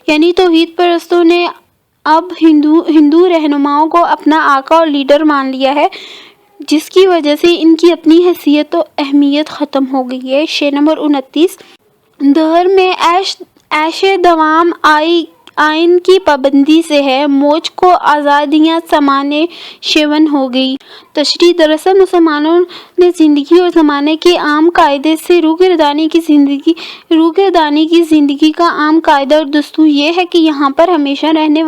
A: یعنی توحید پرستوں نے اب ہندو رہنماؤں کو اپنا آقا اور لیڈر مان لیا ہے، جس کی وجہ سے ان کی اپنی حیثیت و اہمیت ختم ہو گئی ہے۔ شعر نمبر 29۔ دہر میں عیش دوام آئین کی پابندی سے ہے، موج کو آزادیاں سمانے شیون ہو گئی۔ تشریح۔ دراصل مسلمانوں نے زندگی اور زمانے کے عام قاعدے سے روگردانی کی زندگی کا عام قاعدہ اور دستور یہ ہے کہ یہاں پر ہمیشہ رہنے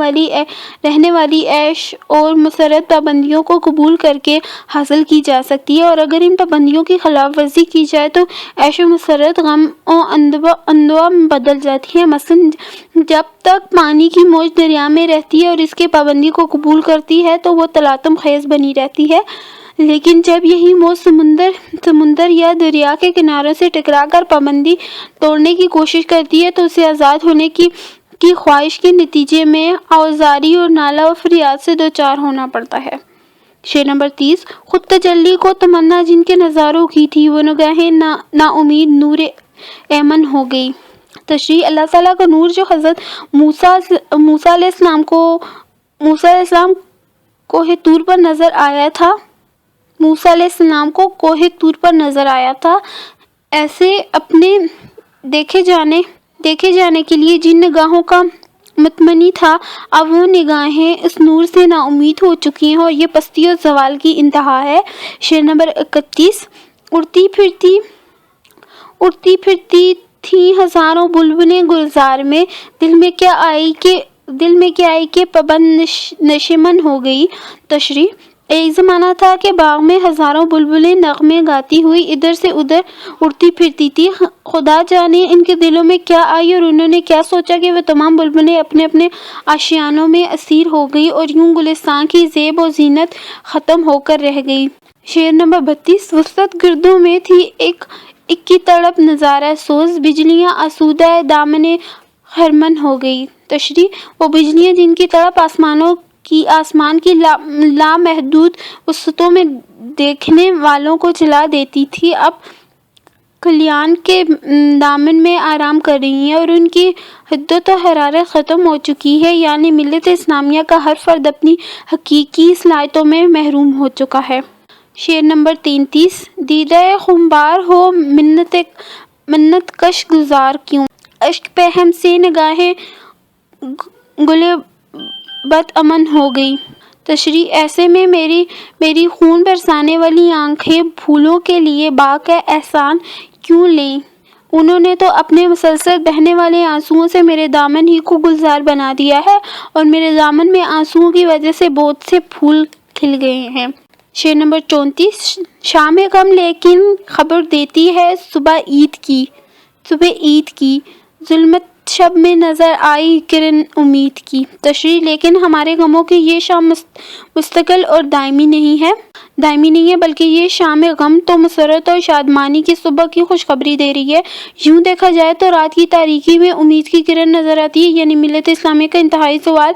A: والی عیش اور مسرت پابندیوں کو قبول کر کے حاصل کی جا سکتی ہے، اور اگر ان پابندیوں کی خلاف ورزی کی جائے تو عیش و مسرت غم و اندوہ میں بدل جاتی ہے۔ مثلاً جب تک پانی کی موج دریا میں رہتی ہے اور اس کے پابندی کو قبول کرتی ہے تو وہ تلاطم خیز بنی رہتی ہے، لیکن جب یہی موج سمندر یا دریا کے کناروں سے ٹکرا کر پابندی توڑنے کی کوشش کرتی ہے تو اسے آزاد ہونے کی خواہش کے نتیجے میں آوازاری اور نالہ و فریاد سے دوچار ہونا پڑتا ہے۔ شعر نمبر 30۔ خود تجلی کو تمنا جن کے نظاروں کی تھی، وہ نگاہیں نا امید نور ایمن ہو گئی۔ تشریح: اللہ تعالیٰ کا نور جو حضرت موسیٰ علیہ السلام کو طور پر نظر آیا تھا موسیٰ علیہ السلام کو کوہ طور پر نظر آیا تھا، ایسے اپنے دیکھے جانے کے لیے جن نگاہوں کا متمنی تھا، اب وہ نگاہیں اس نور سے نا امید ہو چکی ہیں اور یہ پستی اور زوال کی انتہا ہے۔ شعر نمبر 31: اڑتی پھرتی تھیں ہزاروں بلبلیں گلزار میں، دل میں کیا آئی کہ پابند نشیمن ہو گئی۔ تشریح: ایک زمانہ تھا کہ باغ میں ہزاروں بلبلیں نغمے گاتی ہوئی ادھر سے ادھر اڑتی پھرتی تھی، خدا جانے ان کے دلوں میں کیا آئی اور انہوں نے کیا سوچا کہ وہ تمام بلبلیں اپنے اپنے آشیانوں میں اسیر ہو گئی اور یوں گلستان کی زیب و زینت ختم ہو کر رہ گئی۔ شعر نمبر 32: وسعت گردوں میں تھی ایک کی تڑپ نظارہ سوز، بجلیاں آسودہ دامن خرمن ہو گئی۔ تشریح: وہ بجلیاں جن کی تڑپ آسمان کی لامحدود وسعتوں میں دیکھنے والوں کو جلا دیتی تھی، اب کلیان کے دامن میں آرام کر رہی ہیں اور ان کی حدت و حرارت ختم ہو چکی ہے، یعنی ملت اسلامیہ کا ہر فرد اپنی حقیقی صلاحیتوں میں محروم ہو چکا ہے۔ شعر نمبر 33: دیدہ خونبار ہو منت کش گزار کیوں، اشک پہ ہم سے نگاہیں گلے بد امن ہو گئی۔ تشریح: ایسے میں میری خون برسانے والی آنکھیں پھولوں کے لیے باغ احسان کیوں لیں، انہوں نے تو اپنے مسلسل بہنے والے آنسوؤں سے میرے دامن ہی کو گلزار بنا دیا ہے اور میرے دامن میں آنسوؤں کی وجہ سے بہت سے پھول کھل گئے ہیں۔ شعر نمبر 34: شام غم لیکن خبر دیتی ہے صبح عید کی، ظلمت شب میں نظر آئی کرن امید کی۔ تشریح: لیکن ہمارے غموں کی یہ شام مستقل اور دائمی نہیں ہے، بلکہ یہ شام غم تو مسرت اور شادمانی کی صبح کی خوشخبری دے رہی ہے۔ یوں دیکھا جائے تو رات کی تاریکی میں امید کی کرن نظر آتی ہے، یعنی ملت اسلامیہ کا انتہائی زوال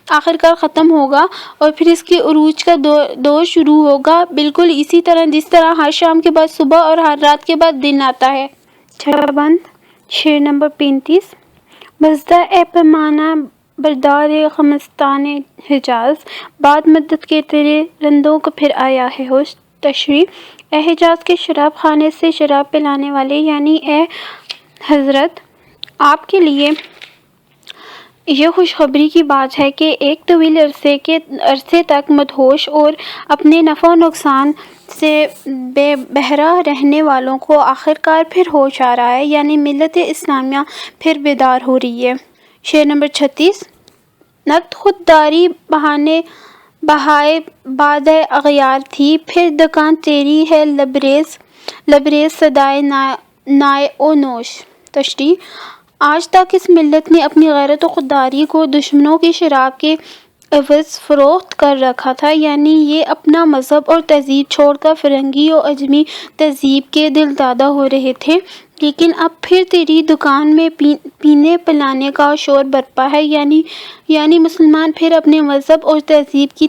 A: آخرکار ختم ہوگا اور پھر اس کے عروج کا دور شروع ہوگا، بالکل اسی طرح جس طرح ہر شام کے بعد صبح اور ہر رات کے بعد دن آتا ہے۔ بند۔ شعر نمبر 35: بزدہ اے پیمانہ بردار غمستان حجاز، بعد مدت کے تیرے رندوں کو پھر آیا ہے ہوش۔ تشریح: اے حجاز کے شراب خانے سے شراب پلانے والے، یعنی اے حضرت، آپ کے لیے یہ خوشخبری کی بات ہے کہ ایک طویل عرصے تک مدہوش اور اپنے نفع و نقصان سے بے بہرہ رہنے والوں کو آخرکار پھر ہوش آ رہا ہے، یعنی ملت اسلامیہ پھر بیدار ہو رہی ہے۔ شعر نمبر 36: نقد خودداری بہائے باد اغیار تھی، پھر دکان تیری ہے لبریز صدائے نائے و نوش۔ تشریح: آج تک اس ملت نے اپنی غیرت و خودداری کو دشمنوں کی شراب کے عوض فروخت کر رکھا تھا، یعنی یہ اپنا مذہب اور تہذیب چھوڑ کر فرنگی و عجمی تہذیب کے دلدادہ ہو رہے تھے، لیکن اب پھر تیری دکان میں پینے پلانے کا شور برپا ہے، یعنی مسلمان پھر اپنے مذہب اور تہذیب کی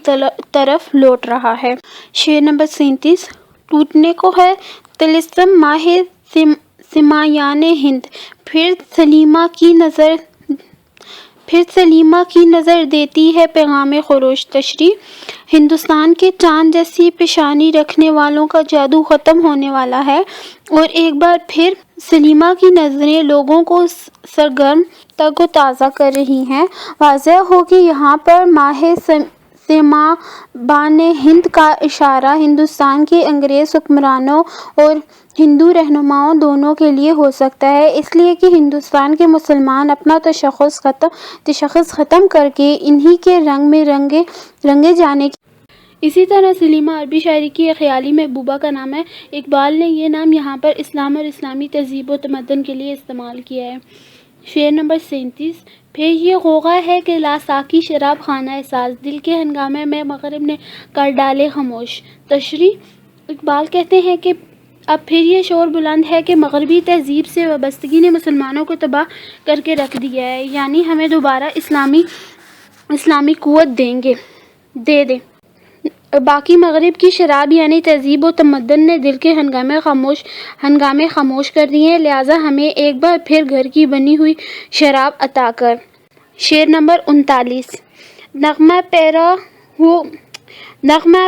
A: طرف لوٹ رہا ہے۔ شعر نمبر 37: ٹوٹنے کو ہے طلسم ماہ سمایان ہند، پھر سلیمہ کی نظر دیتی ہے پیغام خروش۔ تشریح: ہندوستان کے چاند جیسی پیشانی رکھنے والوں کا جادو ختم ہونے والا ہے اور ایک بار پھر سلیمہ کی نظریں لوگوں کو سرگرم تر و تازہ کر رہی ہیں۔ واضح ہو کہ یہاں پر ماہ سمابان ہند کا اشارہ ہندوستان کے انگریز حکمرانوں اور ہندو رہنماؤں دونوں کے لیے ہو سکتا ہے، اس لیے کہ ہندوستان کے مسلمان اپنا تشخص ختم کر کے انہی کے رنگ میں رنگے جانے کی۔ اسی طرح سلیمہ عربی شاعری کی ایک خیالی محبوبہ کا نام ہے۔ اقبال نے یہ نام یہاں پر اسلام اور اسلامی تہذیب و تمدن کے لیے استعمال کیا ہے۔ شعر نمبر 37: پھر یہ غوغا ہے کہ لا ساقی شراب خانہ ساز، دل کے ہنگامے میں مغرب نے کر ڈالے خاموش۔ تشریح: اقبال کہتے ہیں کہ اب پھر یہ شور بلند ہے کہ مغربی تہذیب سے وابستگی نے مسلمانوں کو تباہ کر کے رکھ دیا ہے، یعنی ہمیں دوبارہ اسلامی قوت دے دیں۔ باقی مغرب کی شراب یعنی تہذیب و تمدن نے دل کے ہنگامے خاموش کر دیے ہیں، لہٰذا ہمیں ایک بار پھر گھر کی بنی ہوئی شراب عطا کر۔ شعر نمبر 39۔ نغمہ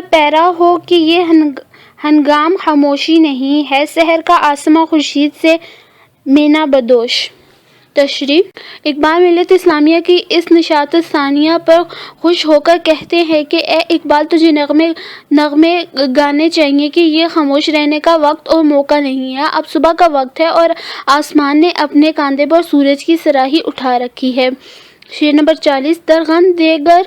A: پیرا ہو کہ یہ ہنگام خاموشی نہیں ہے، سحر کا آسماں خورشید سے مینا بدوش۔ تشریح: اقبال ملت اسلامیہ کی اس نشاط ثانیہ پر خوش ہو کر کہتے ہیں کہ اے اقبال، تجھے نغمے گانے چاہیے کہ یہ خاموش رہنے کا وقت اور موقع نہیں ہے، اب صبح کا وقت ہے اور آسمان نے اپنے کاندھے پر سورج کی صراحی اٹھا رکھی ہے۔ شعر نمبر 40۔ درغن دیگر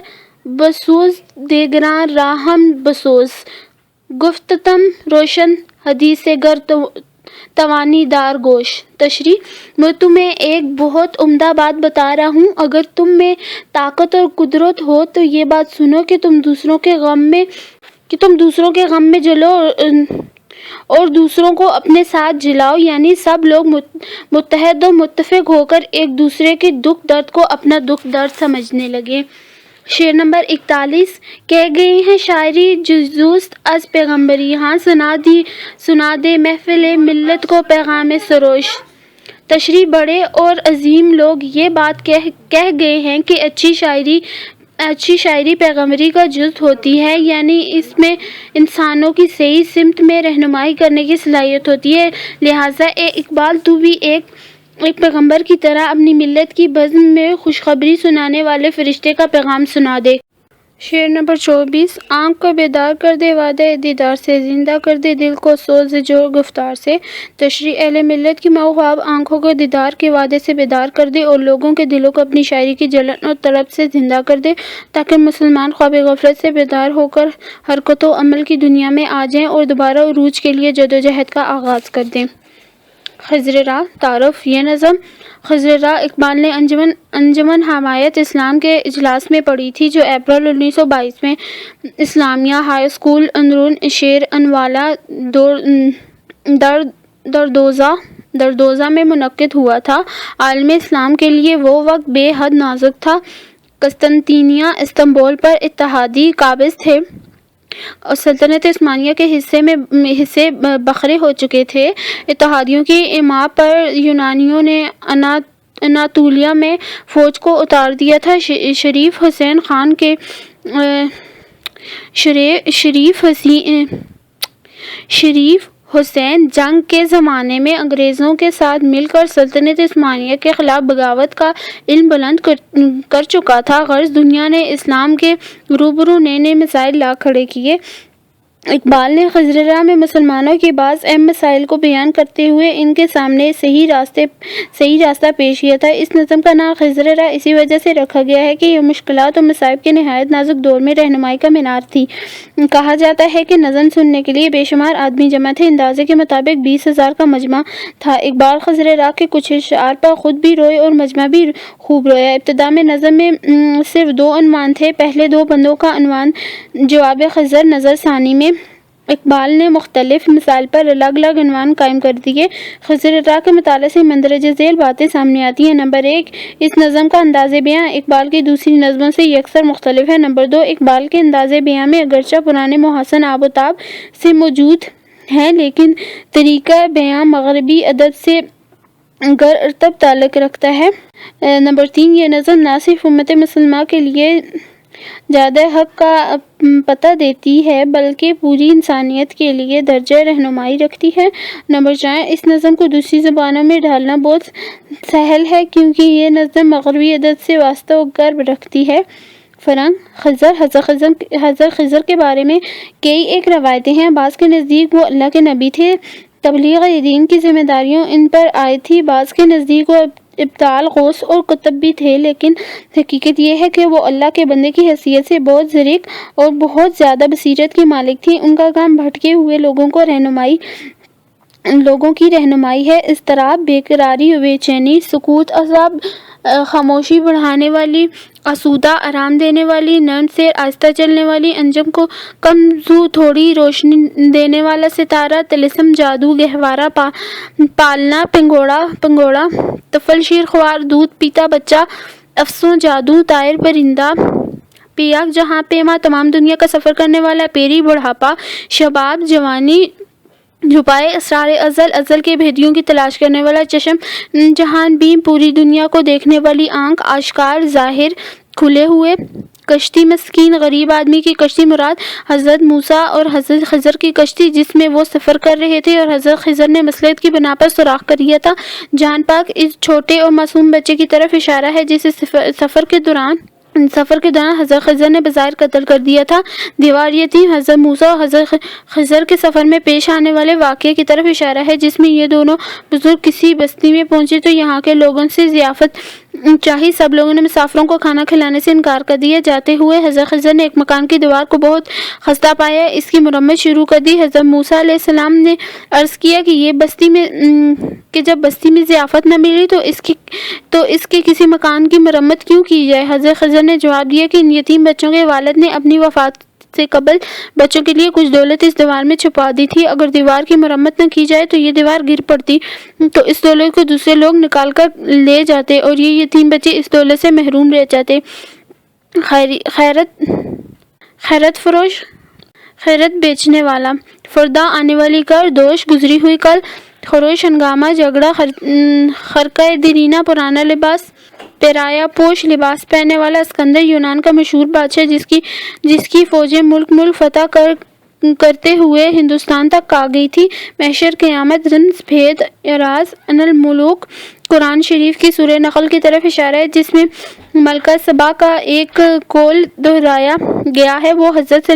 A: بسوز دیگراں راہم بسوز، گفتتم روشن حدیث گر توانی دار گوش۔ تشریح: میں تمہیں ایک بہت عمدہ بات بتا رہا ہوں، اگر تم میں طاقت اور قدرت ہو تو یہ بات سنو کہ تم دوسروں کے غم میں جلو اور دوسروں کو اپنے ساتھ جلاؤ، یعنی سب لوگ متحد و متفق ہو کر ایک دوسرے کے دکھ درد کو اپنا دکھ درد سمجھنے لگے۔ شعر نمبر 41۔ کہہ گئے ہیں شاعری جزوست از پیغمبری، ہاں سنا دے محفل ملت کو پیغام سروش۔ تشریح: بڑے اور عظیم لوگ یہ بات کہہ گئے ہیں کہ اچھی شاعری پیغمبری کا جز ہوتی ہے، یعنی اس میں انسانوں کی صحیح سمت میں رہنمائی کرنے کی صلاحیت ہوتی ہے، لہٰذا اے اقبال، تو بھی ایک پیغمبر کی طرح اپنی ملت کی بزم میں خوشخبری سنانے والے فرشتے کا پیغام سنا دے۔ شعر نمبر 24۔ آنکھ کو بیدار کر دے وعدہ دیدار سے، زندہ کر دے دل کو سوز جوڑ گفتار سے۔ تشریح: اہل ملت کی خواب آنکھوں کو دیدار کے وعدے سے بیدار کر دے اور لوگوں کے دلوں کو اپنی شاعری کی جلن اور طلب سے زندہ کر دے، تاکہ مسلمان خواب غفلت سے بیدار ہو کر حرکت و عمل کی دنیا میں آ جائیں اور دوبارہ عروج کے لیے جدوجہد کا آغاز کر دیں۔ خضر راہ تعارف۔ یہ نظم خضر راہ اقبال نے انجمن حمایت اسلام کے اجلاس میں پڑھی تھی، جو اپریل 1922 میں اسلامیہ ہائی اسکول اندرون شیر انوالا دردوزہ میں منعقد ہوا تھا۔ عالم اسلام کے لیے وہ وقت بے حد نازک تھا۔ قسطنطنیہ استنبول پر اتحادی قابض تھے اور سلطنت عثمانیہ کے حصے بکھرے ہو چکے تھے۔ اتحادیوں کی اما پر یونانیوں نے اناطولیہ میں فوج کو اتار دیا تھا۔ شریف حسین جنگ کے زمانے میں انگریزوں کے ساتھ مل کر سلطنت عثمانیہ کے خلاف بغاوت کا علم بلند کر چکا تھا، غرض دنیا نے اسلام کے روبرو نئے نئے مسائل لا کھڑے کیے۔ اقبال نے خضر راہ میں مسلمانوں کے بعض اہم مسائل کو بیان کرتے ہوئے ان کے سامنے صحیح راستہ پیش کیا تھا۔ اس نظم کا نام خضر راہ اسی وجہ سے رکھا گیا ہے کہ یہ مشکلات اور مصائب کے نہایت نازک دور میں رہنمائی کا مینار تھی۔ کہا جاتا ہے کہ نظم سننے کے لیے بے شمار آدمی جمع تھے، اندازے کے مطابق 20,000 کا مجمع تھا۔ اقبال خضر راہ کے کچھ اشعار پر خود بھی روئے اور مجمع بھی خوب رویا۔ ابتدا میں نظم میں صرف 2 عنوان تھے۔ پہلے 2 بندوں کا عنوان جواب خضر، نظر ثانی میں اقبال نے مختلف مسائل پر الگ الگ عنوان قائم کر دیے۔ خضر راہ کے مطالعے سے مندرجہ ذیل باتیں سامنے آتی ہیں۔ نمبر 1، اس نظم کا انداز بیاں اقبال کی دوسری نظموں سے یکسر مختلف ہے۔ نمبر 2، اقبال کے انداز بیاں میں اگرچہ پرانے محسن آب و تاب سے موجود ہے، لیکن طریقہ بیاں مغربی ادب سے گر ارتب تعلق رکھتا ہے۔ نمبر 3، یہ نظم نہ صرف امت مسلمہ کے لیے جادہ حق کا پتہ دیتی ہے بلکہ پوری انسانیت کے لیے درجہ رہنمائی رکھتی ہے۔ نمبر 4، اس نظم کو دوسری زبانوں میں ڈھالنا بہت سہل ہے کیونکہ یہ نظم مغربی ادب سے واسطہ و گرب رکھتی ہے۔ فرنگ حضرت خضر کے بارے میں کئی ایک روایتیں ہیں۔ بعض کے نزدیک وہ اللہ کے نبی تھے، تبلیغ دین کی ذمہ داریاں ان پر عائد تھی۔ بعض کے نزدیک وہ ابطال غوث اور قطب بھی تھے، لیکن حقیقت یہ ہے کہ وہ اللہ کے بندے کی حیثیت سے بہت ذریع اور بہت زیادہ بصیرت کی مالک تھی۔ ان کا کام بھٹکے ہوئے لوگوں کی رہنمائی ہے۔ اضطراب، بے قراری و بے چینی، سکوت، عذاب، خاموشی بڑھانے والی، آسودہ، آرام دینے والی، نرم سیر، آہستہ چلنے والی انجم کو کم زو تھوڑی روشنی دینے والا ستارہ، طلسم، جادو، گہوارہ، پالنا پنگوڑا، طفل، شیر خوار، دودھ پیتا بچہ، افسوں، جادو، طائر، پرندہ، پیاک جہاں پیما تمام دنیا کا سفر کرنے والا، پیری بڑھاپا، شباب جوانی چھپائے اسرار ازل، ازل کے بھیدیوں کی تلاش کرنے والا چشم، جہان بین پوری دنیا کو دیکھنے والی آنکھ، آشکار ظاہر کھلے ہوئے کشتی، مسکین غریب آدمی کی کشتی مراد حضرت موسیٰ اور حضرت خضر کی کشتی جس میں وہ سفر کر رہے تھے اور حضرت خضر نے مصلحت کی بنا پر سوراخ کر دیا تھا۔ جان پاک اس چھوٹے اور معصوم بچے کی طرف اشارہ ہے جسے سفر کے دوران حضرت خضر نے بظاہر قتل کر دیا تھا۔ دیوار یتیم حضرت موسیٰ اور حضرت خضر کے سفر میں پیش آنے والے واقعے کی طرف اشارہ ہے جس میں یہ دونوں بزرگ کسی بستی میں پہنچے تو یہاں کے لوگوں سے ضیافت چاہی۔ سب لوگوں نے مسافروں کو کھانا کھلانے سے انکار کر دیا۔ جاتے ہوئے حضرت خضر نے ایک مکان کی دیوار کو بہت خستہ پایا، اس کی مرمت شروع کر دی۔ حضرت موسیٰ علیہ السلام نے عرض کیا کہ جب بستی میں ضیافت نہ ملی تو اس کے کسی مکان کی مرمت کیوں کی جائے؟ حضرت خضر نے جواب دیا کہ ان یتیم بچوں کے والد نے اپنی وفات سے قبل بچوں کے لیے کچھ دولت اس دیوار میں چھپا دی تھی۔ اگر دیوار کی مرمت نہ کی جائے تو یہ دیوار گر پڑتی تو اس دولت کو دوسرے لوگ نکال کر لے جاتے اور یہ یتیم بچے اس دولت سے محروم رہ جاتے۔ خیرت فروش، خیرت بیچنے والا، فردا آنے والی کر، دوش گزری ہوئی کل، خروش ہنگامہ جھگڑا، خرقہ دیرینہ پرانا لباس، پیرایا پوش لباس پہننے والا، اسکندر یونان کا مشہور بادشاہ جس کی فوجیں ملک فتح کرتے ہوئے ہندوستان تک آ گئی تھی، محشر، قیامت، رنس، بھید، اعراض، ان الملوک۔ قرآن شریف کی سورہ نحل کی طرف اشارہ ہے جس میں ملکہ سبا کا ایک قول دہرایا گیا ہے۔ وہ حضرت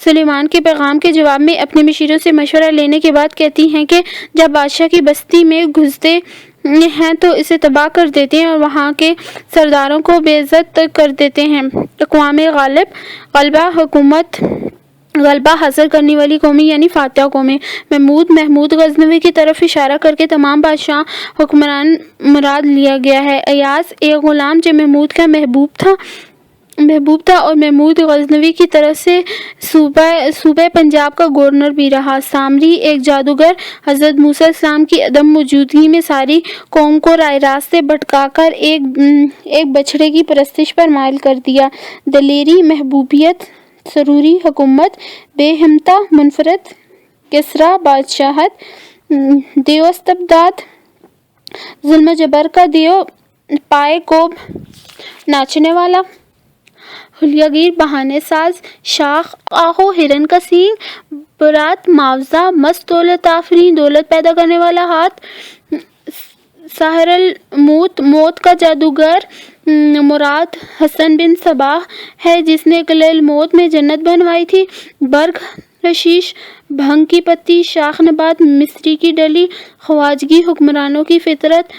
A: سلیمان کے پیغام کے جواب میں اپنے مشیروں سے مشورہ لینے کے بعد کہتی ہیں کہ جب بادشاہ کی بستی میں گھستے ہیں تو اسے تباہ کر دیتے ہیں اور وہاں کے سرداروں کو بے عزت کر دیتے ہیں۔ اقوام غلبہ حاصل کرنے والی قومیں یعنی فاتح قومیں۔ محمود غزنوی کی طرف اشارہ کر کے تمام بادشاہ حکمران مراد لیا گیا ہے۔ ایاس ایک غلام جو محمود کا محبوب تھا اور محمود غزنوی کی طرف سے صوبہ پنجاب کا گورنر بھی رہا۔ سامری ایک جادوگر، حضرت موسیٰ علیہ السلام کی عدم موجودگی میں ساری قوم کو راہ راست سے بھٹکا کر ایک بچڑے کی پرستش پر مائل کر دیا۔ دلیری، محبوبیت، سروری، حکومت، بے ہمتا، منفرد، کسرا، بادشاہت، دیو استبداد، ظلم و جبر کا دیو، پائے کوب، ناچنے والا، حلیہ گیر، بہانے ساز، شاخ آہو، ہرن کا سینگ، برات، معاوضہ، مست دولت آفرین، دولت پیدا کرنے والا ہاتھ، ساحر الموت، موت کا جادوگر۔ مراد حسن بن صباح ہے جس نے قلعہ الموت میں جنت بنوائی تھی۔ برگ، حشیش، بھنگ کی پتی، شاخ نبات، مصری کی ڈلی، خواجگی، حکمرانوں کی فطرت،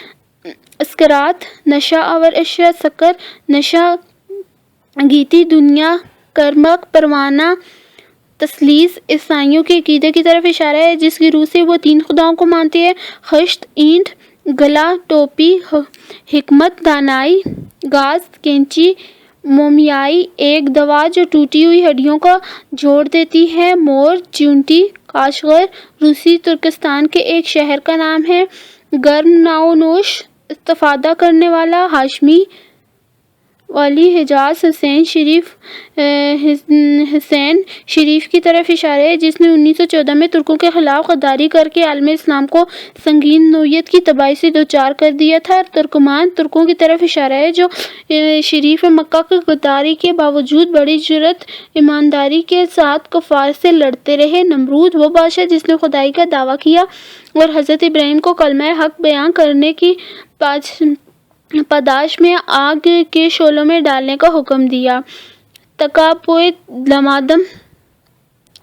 A: اسکرات، نشہ آور اشیاء، سکر، نشہ، گیتی، دنیا، کرمک، پروانہ، تثلیث۔ عیسائیوں کے عقیدے کی طرف اشارہ ہے جس کی روح سے وہ 3 خداؤں کو مانتے ہیں: خشت، اینٹ، گلا، ٹوپی، حکمت، دانائی، گاز، کینچی، مومیائی، ایک دوا جو ٹوٹی ہوئی ہڈیوں کو جوڑ دیتی ہے، مور، چیونٹی، کاشغر روسی ترکستان کے ایک شہر کا نام ہے، گرم ناؤ نوش، استفادہ کرنے والا، ہاشمی والی، حجاز، حسین شریف کی طرف اشارہ ہے جس نے 1914 میں ترکوں کے خلاف غداری کر کے عالم اسلام کو سنگین نوعیت کی تباہی سے دوچار کر دیا تھا۔ ترکمان، ترکوں کی طرف اشارہ ہے جو شریف مکہ کی غداری کے باوجود بڑی جرأت ایمانداری کے ساتھ کفار سے لڑتے رہے۔ نمرود، وہ بادشاہ جس نے خدائی کا دعویٰ کیا اور حضرت ابراہیم کو کلمہ حق بیان کرنے کی پاداش میں آگ کے شعلوں میں ڈالنے کا حکم دیا۔ تکاپوئے دمادم،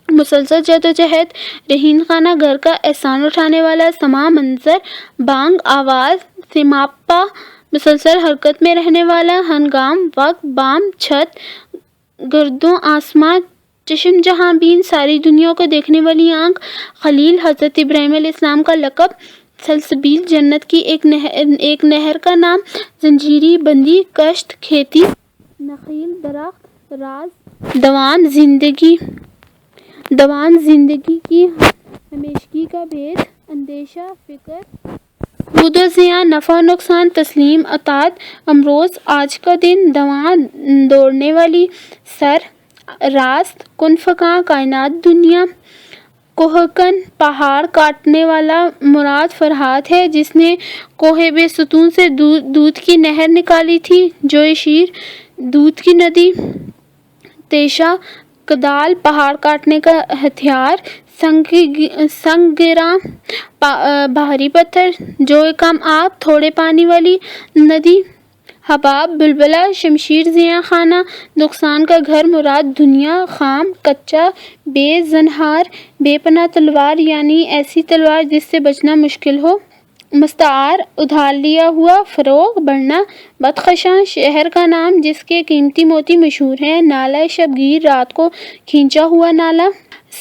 A: مسلسل جدوجہد، رہین خانہ، گھر کا احسان اٹھانے والا، سماع، منظر، بانگ، آواز، سیماپا، مسلسل حرکت میں رہنے والا، ہنگام، وقت، بام، چھت، گردوں آسماں، چشم جہاں بین، ساری دنیا کو دیکھنے والی آنکھ، خلیل، حضرت ابراہیم علیہ السلام کا لقب، سلسبیل، جنت کی ایک نہر کا نام، زنجیری بندی، کشت، کھیتی، نخیل، درخت، راز، دوان زندگی کی ہمیشگی کا بھید، اندیشہ، فکر، سود و زیاں، نفع و نقصان، تسلیم، اطاعت، امروز، آج کا دن، دواں، دوڑنے والی، سر، راست، کن فکاں، کائنات، دنیا، کوہکن، پہاڑ کاٹنے والا، مراد فرہاد ہے جس نے کوہ بے ستون سے دودھ کی نہر نکالی تھی، جوئے شیر، دودھ کی ندی، تیشہ، کدال، پہاڑ کاٹنے کا ہتھیار، سنگ گراں، بھاری پتھر، جوئے کم آب، تھوڑے پانی والی ندی، حباب، بلبلہ، شمشیر، زیاں خانہ، نقصان کا گھر، مراد دنیا، خام، کچا، بے زنہار، بے پناہ تلوار یعنی ایسی تلوار جس سے بچنا مشکل ہو، مستعار، ادھار لیا ہوا، فروغ، بڑھنا، بدخشاں، شہر کا نام جس کے قیمتی موتی مشہور ہیں، نالہ شبگیر، رات کو کھینچا ہوا نالا،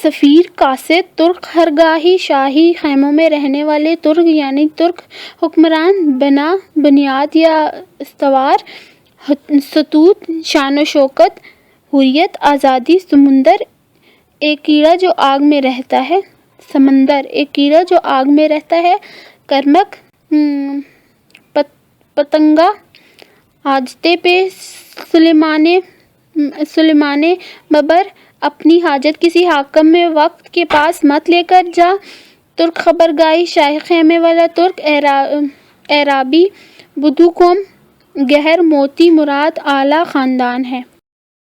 A: سفیر، قاصد، ترک، ہرگاہی، شاہی خیموں میں رہنے والے، ترک یعنی ترک حکمران، بنا، بنیاد یا استوار، ستوت، شان و شوکت، حریت، آزادی، سمندر، ایک کیڑا جو آگ میں رہتا ہے، سمندر، ایک کیڑا جو آگ میں رہتا ہے، کرمک، پتنگا، حاجتِ پہ سلیمان ببر، اپنی حاجت کسی حاکم میں وقت کے پاس مت لے کر جا، ترک خبرگاہی، شاہی خیمے والا ترک، اعرابی، بدو قوم، گہر، موتی، مراد اعلیٰ خاندان ہے۔